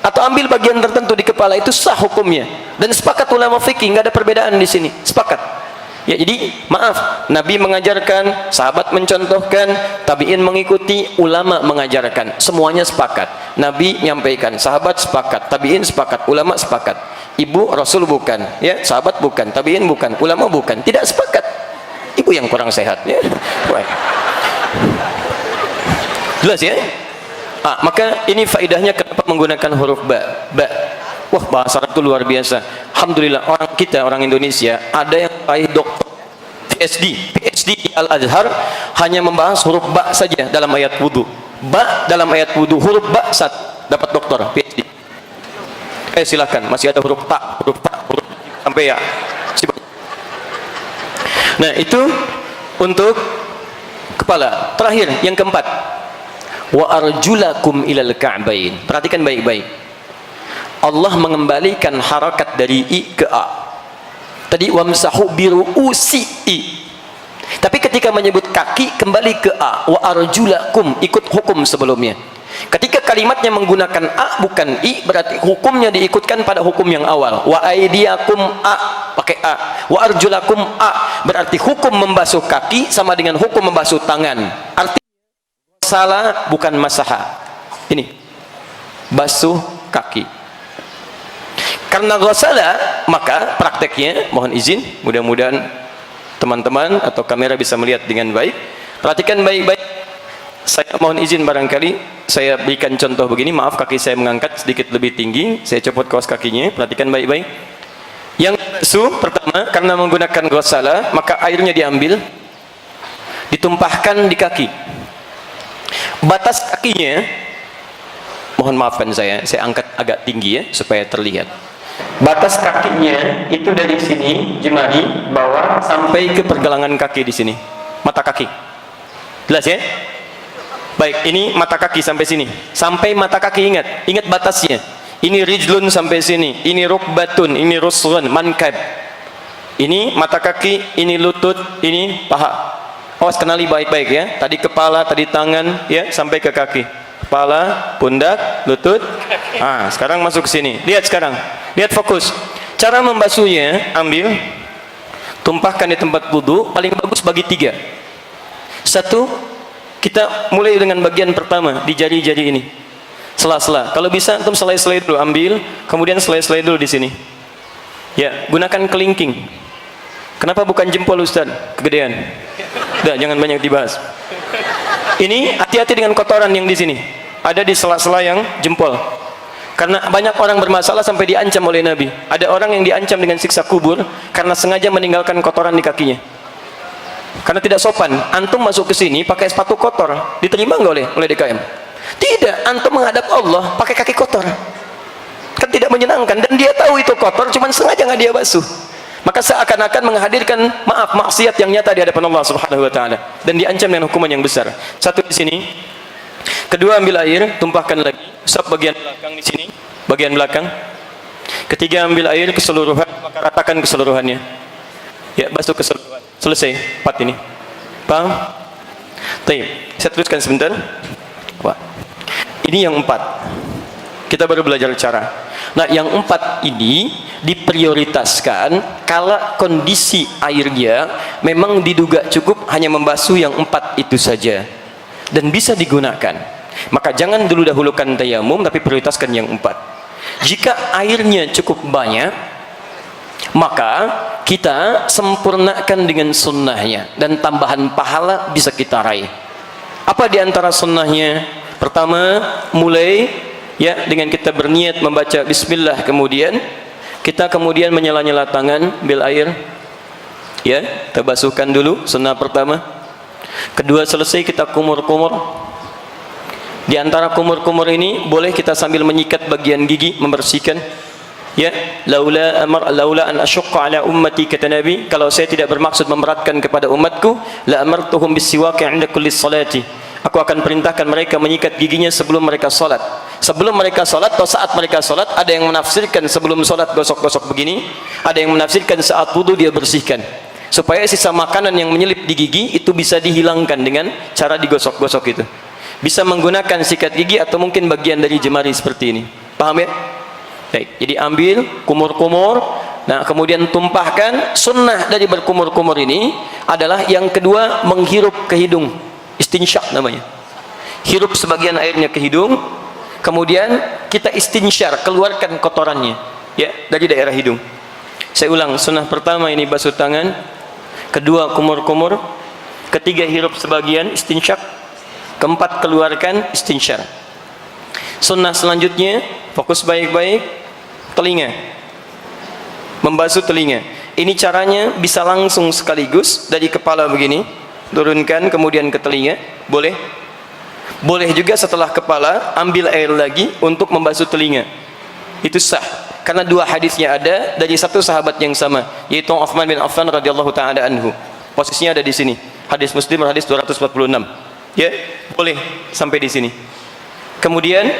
atau ambil bagian tertentu di kepala, itu sah hukumnya. Dan sepakat ulama fikih, nggak ada perbedaan di sini, sepakat. Ya, jadi maaf, Nabi mengajarkan, sahabat mencontohkan, tabi'in mengikuti, ulama mengajarkan, semuanya sepakat. Nabi nyampaikan, sahabat sepakat, tabi'in sepakat, ulama sepakat. Ibu Rasul bukan, ya, sahabat bukan, tabi'in bukan, ulama bukan, tidak sepakat. Ibu yang kurang sehat, ya. Jelas ya? Maka ini faedahnya kenapa menggunakan huruf ba. Wah, bahasa Arab itu luar biasa. Alhamdulillah, orang Indonesia ada yang raih doktor, PhD di Al-Azhar, hanya membahas huruf ba saja dalam ayat wudu. Ba dalam ayat wudu, huruf ba dapat doktor, PhD. Silakan, masih ada huruf ta, huruf sampai ya. Nah, itu untuk kepala. Terakhir, yang keempat, wa arjulakum ilal ka'bain. Perhatikan baik-baik. Allah mengembalikan harakat dari i ke a. Tadi wamsahu biru'usi i. Tapi ketika menyebut kaki kembali ke a. Wa arjulakum, ikut hukum sebelumnya. Ketika kalimatnya menggunakan a bukan i, berarti hukumnya diikutkan pada hukum yang awal. Wa aidiakum a, pakai a. Wa arjulakum a, berarti hukum membasuh kaki sama dengan hukum membasuh tangan. Artinya salah bukan masaha. Ini basuh kaki. Karena ghasala, maka prakteknya, mohon izin, mudah-mudahan teman-teman atau kamera bisa melihat dengan baik. Perhatikan baik-baik. Saya mohon izin, barangkali saya berikan contoh begini. Maaf, kaki saya mengangkat sedikit lebih tinggi, saya copot kaos kakinya. Perhatikan baik-baik. Yang basuh pertama, karena menggunakan ghasala, maka airnya diambil, ditumpahkan di kaki. Batas kakinya, mohon maafkan saya angkat agak tinggi ya supaya terlihat. Batas kakinya itu dari sini jemari bawah sampai ke pergelangan kaki di sini, mata kaki. Jelas ya? Baik, ini mata kaki sampai sini, sampai mata kaki, ingat batasnya. Ini rijlun sampai sini, ini rukbatun, ini ruslun, mankab. Ini mata kaki, ini lutut, ini paha. Awas, kenali baik-baik ya. Tadi kepala, tadi tangan, ya, sampai ke kaki. Kepala, pundak, lutut. Sekarang masuk ke sini. Lihat sekarang. Lihat, fokus. Cara membasuhnya, ambil, tumpahkan di tempat wudu, paling bagus bagi 3. 1, Kita mulai dengan bagian pertama di jari-jari ini, sela-sela. Kalau bisa antum selai-selai dulu, ambil, kemudian selai-selai dulu di sini. Ya, gunakan kelingking. Kenapa bukan jempol Ustaz? Kegedean. Udah, jangan banyak dibahas. Ini hati-hati dengan kotoran yang di sini. Ada di sela-sela yang jempol. Karena banyak orang bermasalah sampai diancam oleh Nabi. Ada orang yang diancam dengan siksa kubur karena sengaja meninggalkan kotoran di kakinya. Karena tidak sopan. Antum masuk ke sini pakai sepatu kotor, diterima nggak oleh DKM? Tidak. Antum menghadap Allah pakai kaki kotor. Kan tidak menyenangkan. Dan dia tahu itu kotor, cuman sengaja nggak dia basuh. Maka seakan-akan menghadirkan maksiat yang nyata di hadapan Allah Subhanahu wa taala dan diancam dengan hukuman yang besar. Satu di sini. Kedua, ambil air, tumpahkan lagi. Usap bagian belakang di sini, bagian belakang. Ketiga, ambil air keseluruhan, maka ratakan keseluruhannya. Ya, basuh keseluruhan. Selesai 4 ini. Paham? Baik, saya teruskan sebentar. Wah. Ini yang 4. Kita baru belajar cara. Nah, yang 4 ini diprioritaskan kalau kondisi airnya memang diduga cukup hanya membasuh yang 4 itu saja dan bisa digunakan. Maka jangan dulu dahulukan tayamum, tapi prioritaskan yang 4. Jika airnya cukup banyak, maka kita sempurnakan dengan sunnahnya dan tambahan pahala bisa kita raih. Apa di antara sunnahnya? Pertama, mulai ya dengan kita berniat membaca bismillah, kemudian kita menyela-nyela tangan, ambil air, ya, kita basuhkan dulu, sunnah pertama. Kedua, selesai kita kumur-kumur. Di antara kumur-kumur ini boleh kita sambil menyikat bagian gigi, membersihkan. Ya, laula an asyqa ala ummati, kata Nabi, kalau saya tidak bermaksud memberatkan kepada umatku, la amartuhum bisiwak 'inda kulli salati. Aku akan perintahkan mereka menyikat giginya sebelum mereka salat. Sebelum mereka salat atau saat mereka salat. Ada yang menafsirkan sebelum salat gosok-gosok begini, ada yang menafsirkan saat wudu dia bersihkan, supaya sisa makanan yang menyelip di gigi itu bisa dihilangkan dengan cara digosok-gosok itu. Bisa menggunakan sikat gigi atau mungkin bagian dari jemari seperti ini. Paham ya? Baik, jadi ambil, kumur-kumur, nah kemudian tumpahkan. Sunnah dari berkumur-kumur ini adalah yang kedua, menghirup ke hidung, istinsyak namanya. Hirup sebagian airnya ke hidung, kemudian kita istinsyar, keluarkan kotorannya ya dari daerah hidung. Saya ulang, sunnah pertama ini basuh tangan, kedua kumur-kumur, ketiga hirup sebagian, istinsyak, keempat keluarkan, istinsyar. Sunnah selanjutnya, fokus baik-baik, telinga, membasuh telinga. Ini caranya bisa langsung sekaligus dari kepala begini, turunkan kemudian ke telinga, boleh. Boleh juga setelah kepala ambil air lagi untuk membasuh telinga. Itu sah karena dua hadisnya ada dari satu sahabat yang sama, yaitu Utsman bin Affan radhiyallahu taala anhu. Posisinya ada di sini. Hadis Muslim hadis 246. Ya, boleh sampai di sini. Kemudian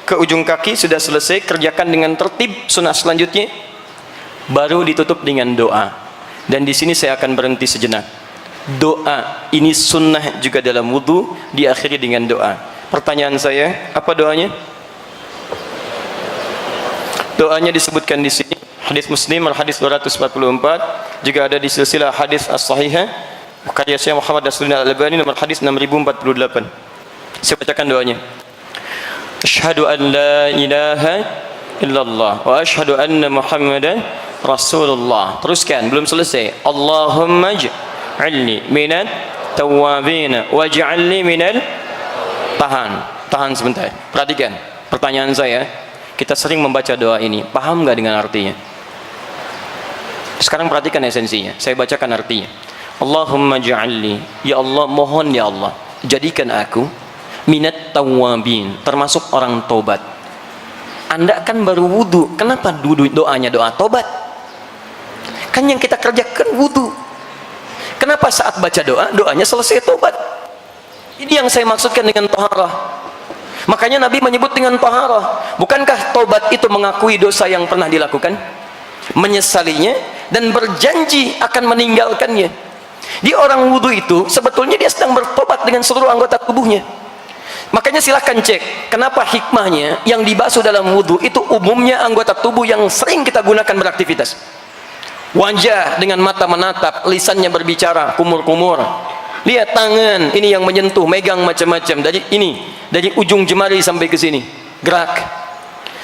ke ujung kaki sudah selesai, kerjakan dengan tertib. Sunnah selanjutnya baru ditutup dengan doa. Dan di sini saya akan berhenti sejenak. Doa ini sunnah juga dalam wudu, diakhiri dengan doa. Pertanyaan saya, apa doanya? Doanya disebutkan di sini. Hadis Muslim hadis 244, juga ada di silsilah hadis as-sahihah karya Syekh Muhammad Nasruddin Al-Albani nomor hadis 6048. Saya bacakan doanya. Asyhadu an la ilaha illallah wa asyhadu anna Muhammadan Rasulullah. Teruskan, belum selesai. Allahumma ij'alni minat tawwabin waj'alni minal tahan sebentar. Perhatikan pertanyaan saya. Kita sering membaca doa ini, paham nggak dengan artinya? Sekarang perhatikan esensinya. Saya bacakan artinya. Allahumma ij'alni, ya Allah, mohon ya Allah, jadikan aku minat tawwabin, termasuk orang tobat. Anda kan baru wudu, kenapa doanya doa tobat? Kan yang kita kerjakan wudu. Kenapa saat baca doanya selesai tobat? Ini yang saya maksudkan dengan taharah. Makanya Nabi menyebut dengan taharah. Bukankah tobat itu mengakui dosa yang pernah dilakukan, menyesalinya, dan berjanji akan meninggalkannya? Di orang wudu itu sebetulnya dia sedang bertobat dengan seluruh anggota tubuhnya. Makanya silahkan cek kenapa hikmahnya yang dibasuh dalam wudu itu umumnya anggota tubuh yang sering kita gunakan beraktivitas. Wajah dengan mata menatap, lisannya berbicara, kumur-kumur, Lihat tangan, ini yang menyentuh, megang macam-macam. Dari ujung jemari sampai ke sini, gerak.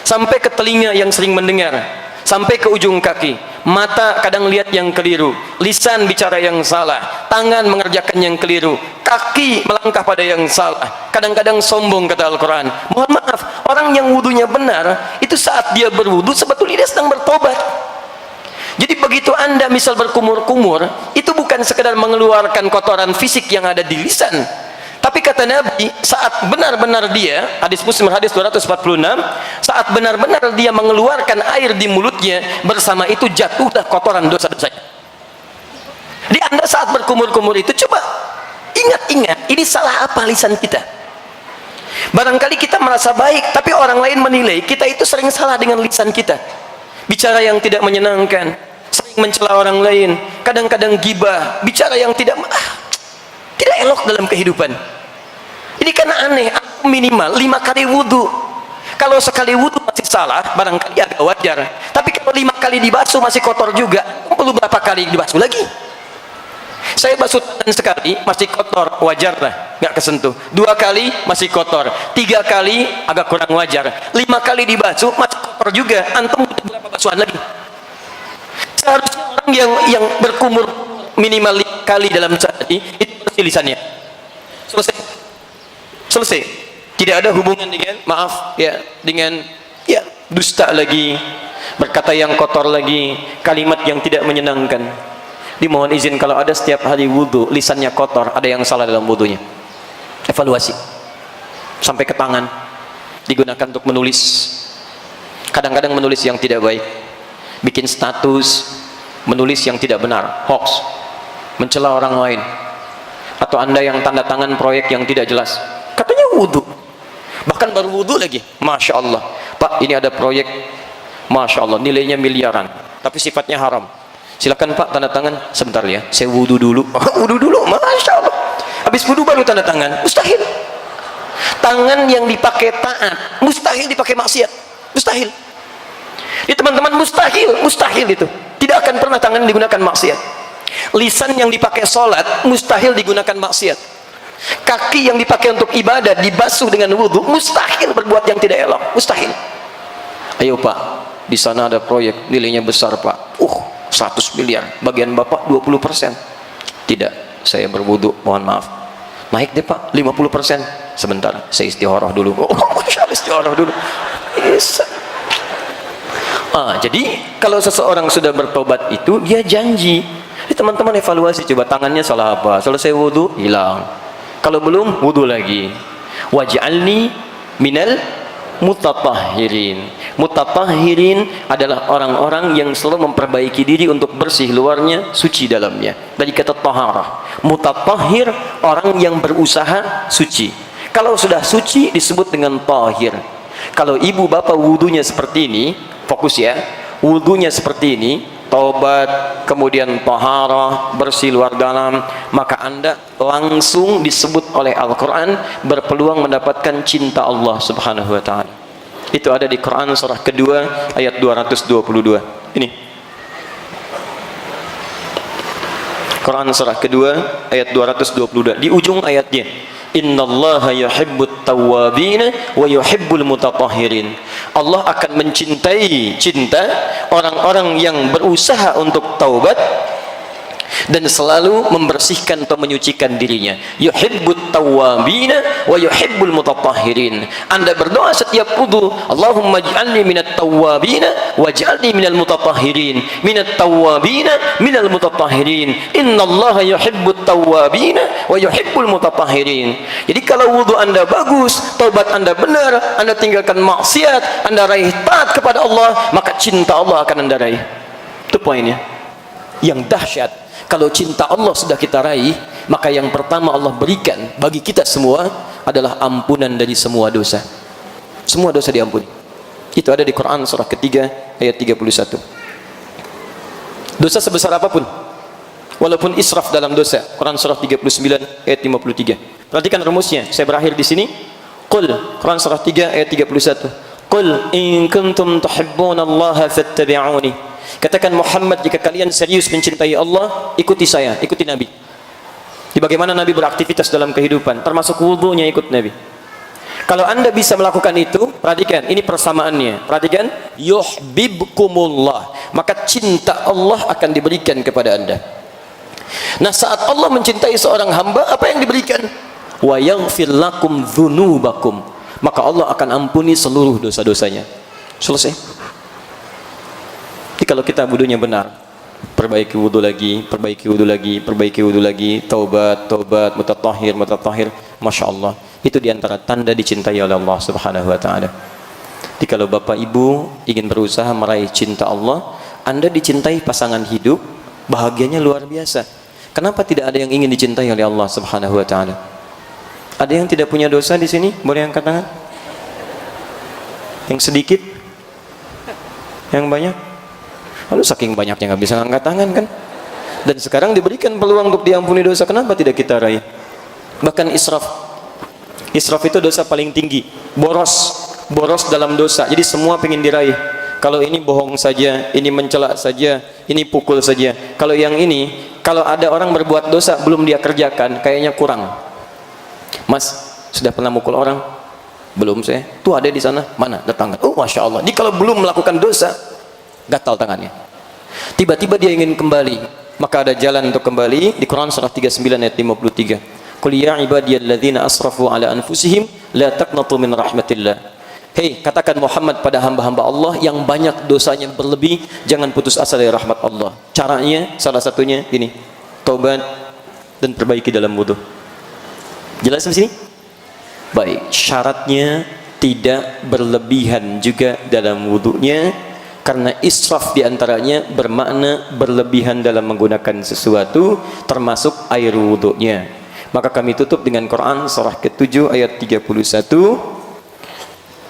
Sampai ke telinga yang sering mendengar, sampai ke ujung kaki. Mata kadang lihat yang keliru, lisan bicara yang salah, tangan mengerjakan yang keliru, kaki melangkah pada yang salah. Kadang-kadang sombong, kata Al-Quran. Mohon maaf, orang yang wudunya benar, itu saat dia berwudu sebetulnya dia sedang bertobat. Jadi begitu Anda misal berkumur-kumur, itu bukan sekedar mengeluarkan kotoran fisik yang ada di lisan. Tapi kata Nabi, saat benar-benar dia, hadis Muslim hadis 246, saat benar-benar dia mengeluarkan air di mulutnya, bersama itu jatuhlah kotoran dosa-dosanya. Di Anda saat berkumur-kumur itu, coba ingat-ingat, ini salah apa lisan kita? Barangkali kita merasa baik, tapi orang lain menilai kita itu sering salah dengan lisan kita. Bicara yang tidak menyenangkan, sering mencela orang lain, kadang-kadang gibah, bicara yang tidak elok dalam kehidupan. Ini kan aneh, minimal 5 kali wudu. Kalau sekali wudu masih salah, barangkali agak wajar. Tapi kalau 5 kali dibasuh masih kotor juga, perlu berapa kali dibasuh lagi? Saya basuh tangan sekali masih kotor, wajar lah, nggak kesentuh. 2 kali masih kotor, 3 kali agak kurang wajar, 5 kali dibasuh masih kotor juga. Antum butuh berapa basuhan lagi? Seharusnya orang yang berkumur minimal 5 kali dalam sehari itu bersih lisannya. Selesai. Tidak ada hubungan dengan dengan dusta lagi, berkata yang kotor lagi, kalimat yang tidak menyenangkan. Dimohon izin kalau ada setiap hari wudu lisannya kotor, ada yang salah dalam wudunya. Evaluasi. Sampai ke tangan digunakan untuk menulis. Kadang-kadang menulis yang tidak baik, bikin status, menulis yang tidak benar, hoax, mencela orang lain. Atau Anda yang tanda tangan proyek yang tidak jelas, katanya wudu, bahkan baru wudu lagi, Masya Allah, Pak ini ada proyek, Masya Allah nilainya miliaran, tapi sifatnya haram. Silakan Pak tanda tangan. Sebentar ya, saya wudu dulu. Wudu dulu, Masya Allah. Habis wudu baru tanda tangan. Mustahil. Tangan yang dipakai taat, mustahil dipakai maksiat. Mustahil. Ya teman-teman, mustahil itu. Tidak akan pernah tangan digunakan maksiat. Lisan yang dipakai sholat, mustahil digunakan maksiat. Kaki yang dipakai untuk ibadah, dibasuh dengan wudu, mustahil berbuat yang tidak elok. Mustahil. Ayo Pak, di sana ada proyek, nilainya besar Pak. 100 miliar, bagian Bapak 20%. Tidak, saya berwudu, mohon maaf. Naik deh Pak, 50%. Sebentar, saya istikharah dulu. Masya Allah, istikharah dulu. Yes. Jadi kalau seseorang sudah bertobat itu, dia janji. Teman-teman evaluasi, coba tangannya salah apa? Selesai wudu, hilang. Kalau belum, wudu lagi. Waj'alni minal mutatahhirin. Mutatahhirin adalah orang-orang yang selalu memperbaiki diri untuk bersih luarnya, suci dalamnya. Dari kata taharah. Mutatahhir, orang yang berusaha suci. Kalau sudah suci disebut dengan tahir. Kalau ibu bapak wudunya seperti ini, fokus ya, wudunya seperti ini, taubat, kemudian taharah, bersih luar dalam, maka Anda langsung disebut oleh Al-Quran berpeluang mendapatkan cinta Allah subhanahu wa ta'ala. Itu ada di Quran surah kedua ayat 222. Ini Quran surah kedua ayat 222, di ujung ayatnya, innallaha yuhibbut tawwabina wa yuhibbul mutatahhirin. Allah akan mencintai orang-orang yang berusaha untuk taubat dan selalu membersihkan atau menyucikan dirinya. Yuhibbut tawwabina wa yuhibbul mutatahhirin. Anda berdoa setiap wudu, Allahumma ij'alni minat tawwabina waj'alni minal mutatahhirin. Minat tawwabina minal mutatahhirin. Innallaha yuhibbut tawwabina wa yuhibbul mutatahhirin. Jadi kalau wudu Anda bagus, taubat Anda benar, Anda tinggalkan maksiat, Anda raih taat kepada Allah, maka cinta Allah akan Anda raih. Itu poinnya yang dahsyat. Kalau cinta Allah sudah kita raih, maka yang pertama Allah berikan bagi kita semua adalah ampunan dari semua dosa. Semua dosa diampuni. Itu ada di Quran surah ketiga ayat 31. Dosa sebesar apapun, walaupun israf dalam dosa. Quran surah 39 ayat 53. Perhatikan rumusnya. Saya berakhir di sini. Qul, Quran surah 3 ayat 31. Qul in kuntum tuhibbunallaha fattabi'uni. Katakan Muhammad, jika kalian serius mencintai Allah, ikuti saya, ikuti Nabi. bagaimana Nabi beraktivitas dalam kehidupan, termasuk wudunya ikut Nabi. Kalau Anda bisa melakukan itu, perhatikan, ini persamaannya. Perhatikan, yuhibbukumullah, maka cinta Allah akan diberikan kepada Anda. Nah, saat Allah mencintai seorang hamba, apa yang diberikan? Wa yaghfir lakum dzunubakum, maka Allah akan ampuni seluruh dosa-dosanya. Selesai. Jadi kalau kita wudunya benar, perbaiki wudu lagi, perbaiki wudu lagi, perbaiki wudu lagi, taubat, taubat, mutatahhir, mutatahhir, masya Allah. Itu diantara tanda dicintai oleh Allah Subhanahu Wa Taala. Jadi kalau bapak ibu ingin berusaha meraih cinta Allah, Anda dicintai pasangan hidup, bahagianya luar biasa. Kenapa tidak ada yang ingin dicintai oleh Allah Subhanahu Wa Taala? Ada yang tidak punya dosa di sini? Boleh angkat tangan? Yang sedikit? Yang banyak? Lalu saking banyaknya nggak bisa angkat tangan kan? Dan sekarang diberikan peluang untuk diampuni dosa, kenapa tidak kita raih? Bahkan israf. Israf itu dosa paling tinggi. Boros dalam dosa. Jadi semua pengen diraih. Kalau ini bohong saja, ini mencela saja, ini pukul saja. Kalau yang ini, kalau ada orang berbuat dosa belum dia kerjakan, kayaknya kurang. Mas, sudah pernah mukul orang? Belum saya. Tuh ada di sana. Mana? Datang. Oh, masya Allah. Jadi kalau belum melakukan dosa, gatal tangannya. Tiba-tiba dia ingin kembali, maka ada jalan untuk kembali di Quran surah 39 ayat 53. Qul ya ibadiyalladzina asrafu ala anfusihim la taqnatu min rahmatillah. Hei, katakan Muhammad pada hamba-hamba Allah yang banyak dosanya berlebih, jangan putus asa dari rahmat Allah. Caranya salah satunya ini, taubat dan perbaiki dalam wudu. Jelas di sini? Baik, syaratnya tidak berlebihan juga dalam wudunya, karena israf diantaranya bermakna berlebihan dalam menggunakan sesuatu, termasuk air wudunya. Maka kami tutup dengan Quran surah ke-7 ayat 31.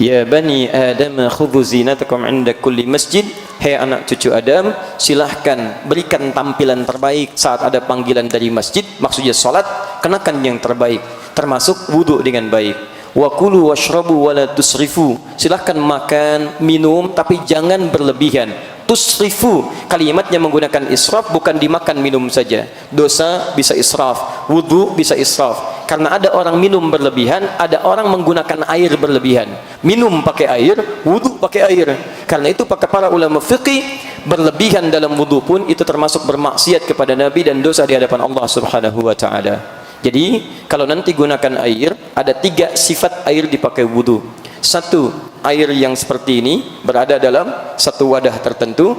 Ya bani Adam khudhu zinatakum 'inda kulli masjid. Hai anak cucu Adam, silahkan berikan tampilan terbaik saat ada panggilan dari masjid, maksudnya salat, kenakan yang terbaik, termasuk wudu dengan baik. Wa kulu washrabu wa la tusrifu. Silahkan makan, minum, tapi jangan berlebihan. Tusrifu, kalimatnya menggunakan israf, bukan dimakan minum saja. Dosa bisa israf, wudu bisa israf. Karena ada orang minum berlebihan, ada orang menggunakan air berlebihan. Minum pakai air, wudu pakai air. Karena itu para ulama fikih, berlebihan dalam wudu pun itu termasuk bermaksiat kepada Nabi dan dosa di hadapan Allah Subhanahu Wa Taala. Jadi kalau nanti gunakan air, ada 3 sifat air dipakai wudu. 1, air yang seperti ini berada dalam satu wadah tertentu.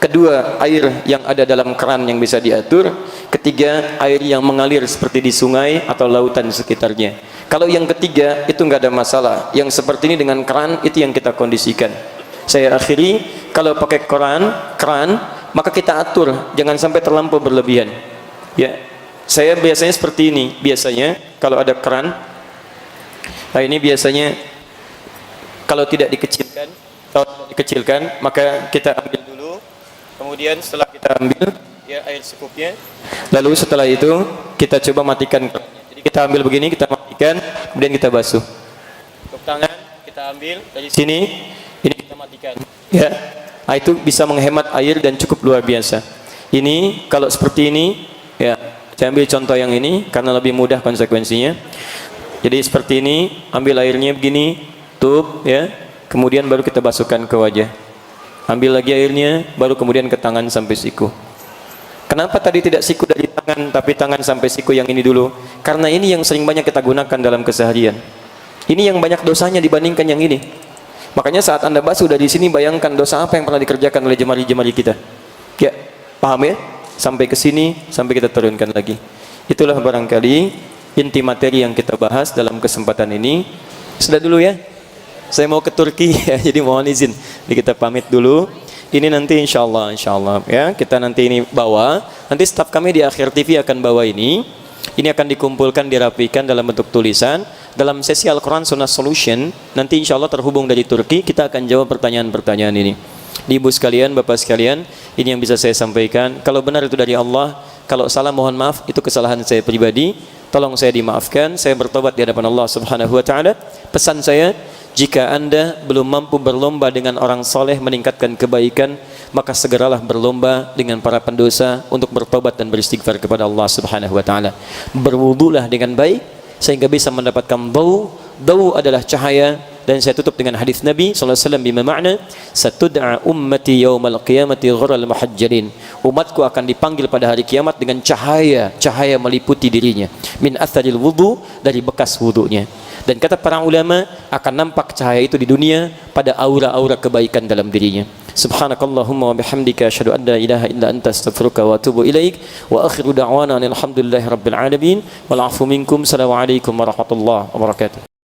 2, air yang ada dalam keran yang bisa diatur. 3, air yang mengalir seperti di sungai atau lautan sekitarnya. Kalau yang 3 itu nggak ada masalah. Yang seperti ini dengan keran itu yang kita kondisikan. Saya akhiri, kalau pakai keran, maka kita atur, jangan sampai terlampau berlebihan. Ya, saya biasanya seperti ini. Biasanya kalau ada keran, nah ini biasanya kalau tidak dikecilkan, maka kita ambil dulu. Kemudian setelah kita ambil ya air secukupnya, lalu setelah itu kita coba matikan kerannya. Jadi kita ambil begini, kita matikan, kemudian kita basuh. Untuk tangan kita ambil dari sini, ini kita matikan. Ya, nah, itu bisa menghemat air dan cukup luar biasa. Ini kalau seperti ini, ya, saya ambil contoh yang ini karena lebih mudah konsekuensinya. Jadi seperti ini, ambil airnya begini, tutup, ya, kemudian baru kita basuhkan ke wajah. Ambil lagi airnya, baru kemudian ke tangan sampai siku. Kenapa tadi tidak siku dari tangan, tapi tangan sampai siku yang ini dulu? Karena ini yang sering banyak kita gunakan dalam keseharian. Ini yang banyak dosanya dibandingkan yang ini. Makanya saat Anda basuh dari sini, bayangkan dosa apa yang pernah dikerjakan oleh jemari-jemari kita. Ya, paham ya? Sampai ke sini, sampai kita turunkan lagi. Itulah barangkali inti materi yang kita bahas dalam kesempatan ini. Sudah dulu ya. Saya mau ke Turki ya, jadi mohon izin. Jadi kita pamit dulu. Ini nanti insya Allah ya, kita nanti ini bawa. Nanti staf kami di Akhir TV akan bawa ini. Ini akan dikumpulkan, dirapikan dalam bentuk tulisan. Dalam sesi Al-Quran Sunnah Solution, nanti insya Allah terhubung dari Turki, kita akan jawab pertanyaan-pertanyaan ini. Ibu sekalian, bapak sekalian, ini yang bisa saya sampaikan. Kalau benar itu dari Allah, kalau salah mohon maaf, itu kesalahan saya pribadi. Tolong saya dimaafkan, saya bertobat di hadapan Allah Subhanahu Wa Taala. Pesan saya, jika Anda belum mampu berlomba dengan orang soleh meningkatkan kebaikan, maka segeralah berlomba dengan para pendosa untuk bertobat dan beristighfar kepada Allah Subhanahu wa taala. Berwudulah dengan baik sehingga bisa mendapatkan dau. Dau adalah cahaya, dan saya tutup dengan hadis Nabi sallallahu alaihi wasallam bima makna satud'a ummati yaumal qiyamati ghurral muhajjalin. Umatku akan dipanggil pada hari kiamat dengan cahaya meliputi dirinya, min atharil wudu, dari bekas wudunya. Dan kata para ulama, akan nampak cahaya itu di dunia pada aura-aura kebaikan dalam dirinya. Subhanakallahumma wa bihamdika asyhadu an la ilaha illa anta astaghfiruka wa atubu ilaik, wa akhiru da'wana alhamdulillahi rabbil alamin wal 'afu minkum. Assalamualaikum warahmatullahi wabarakatuh.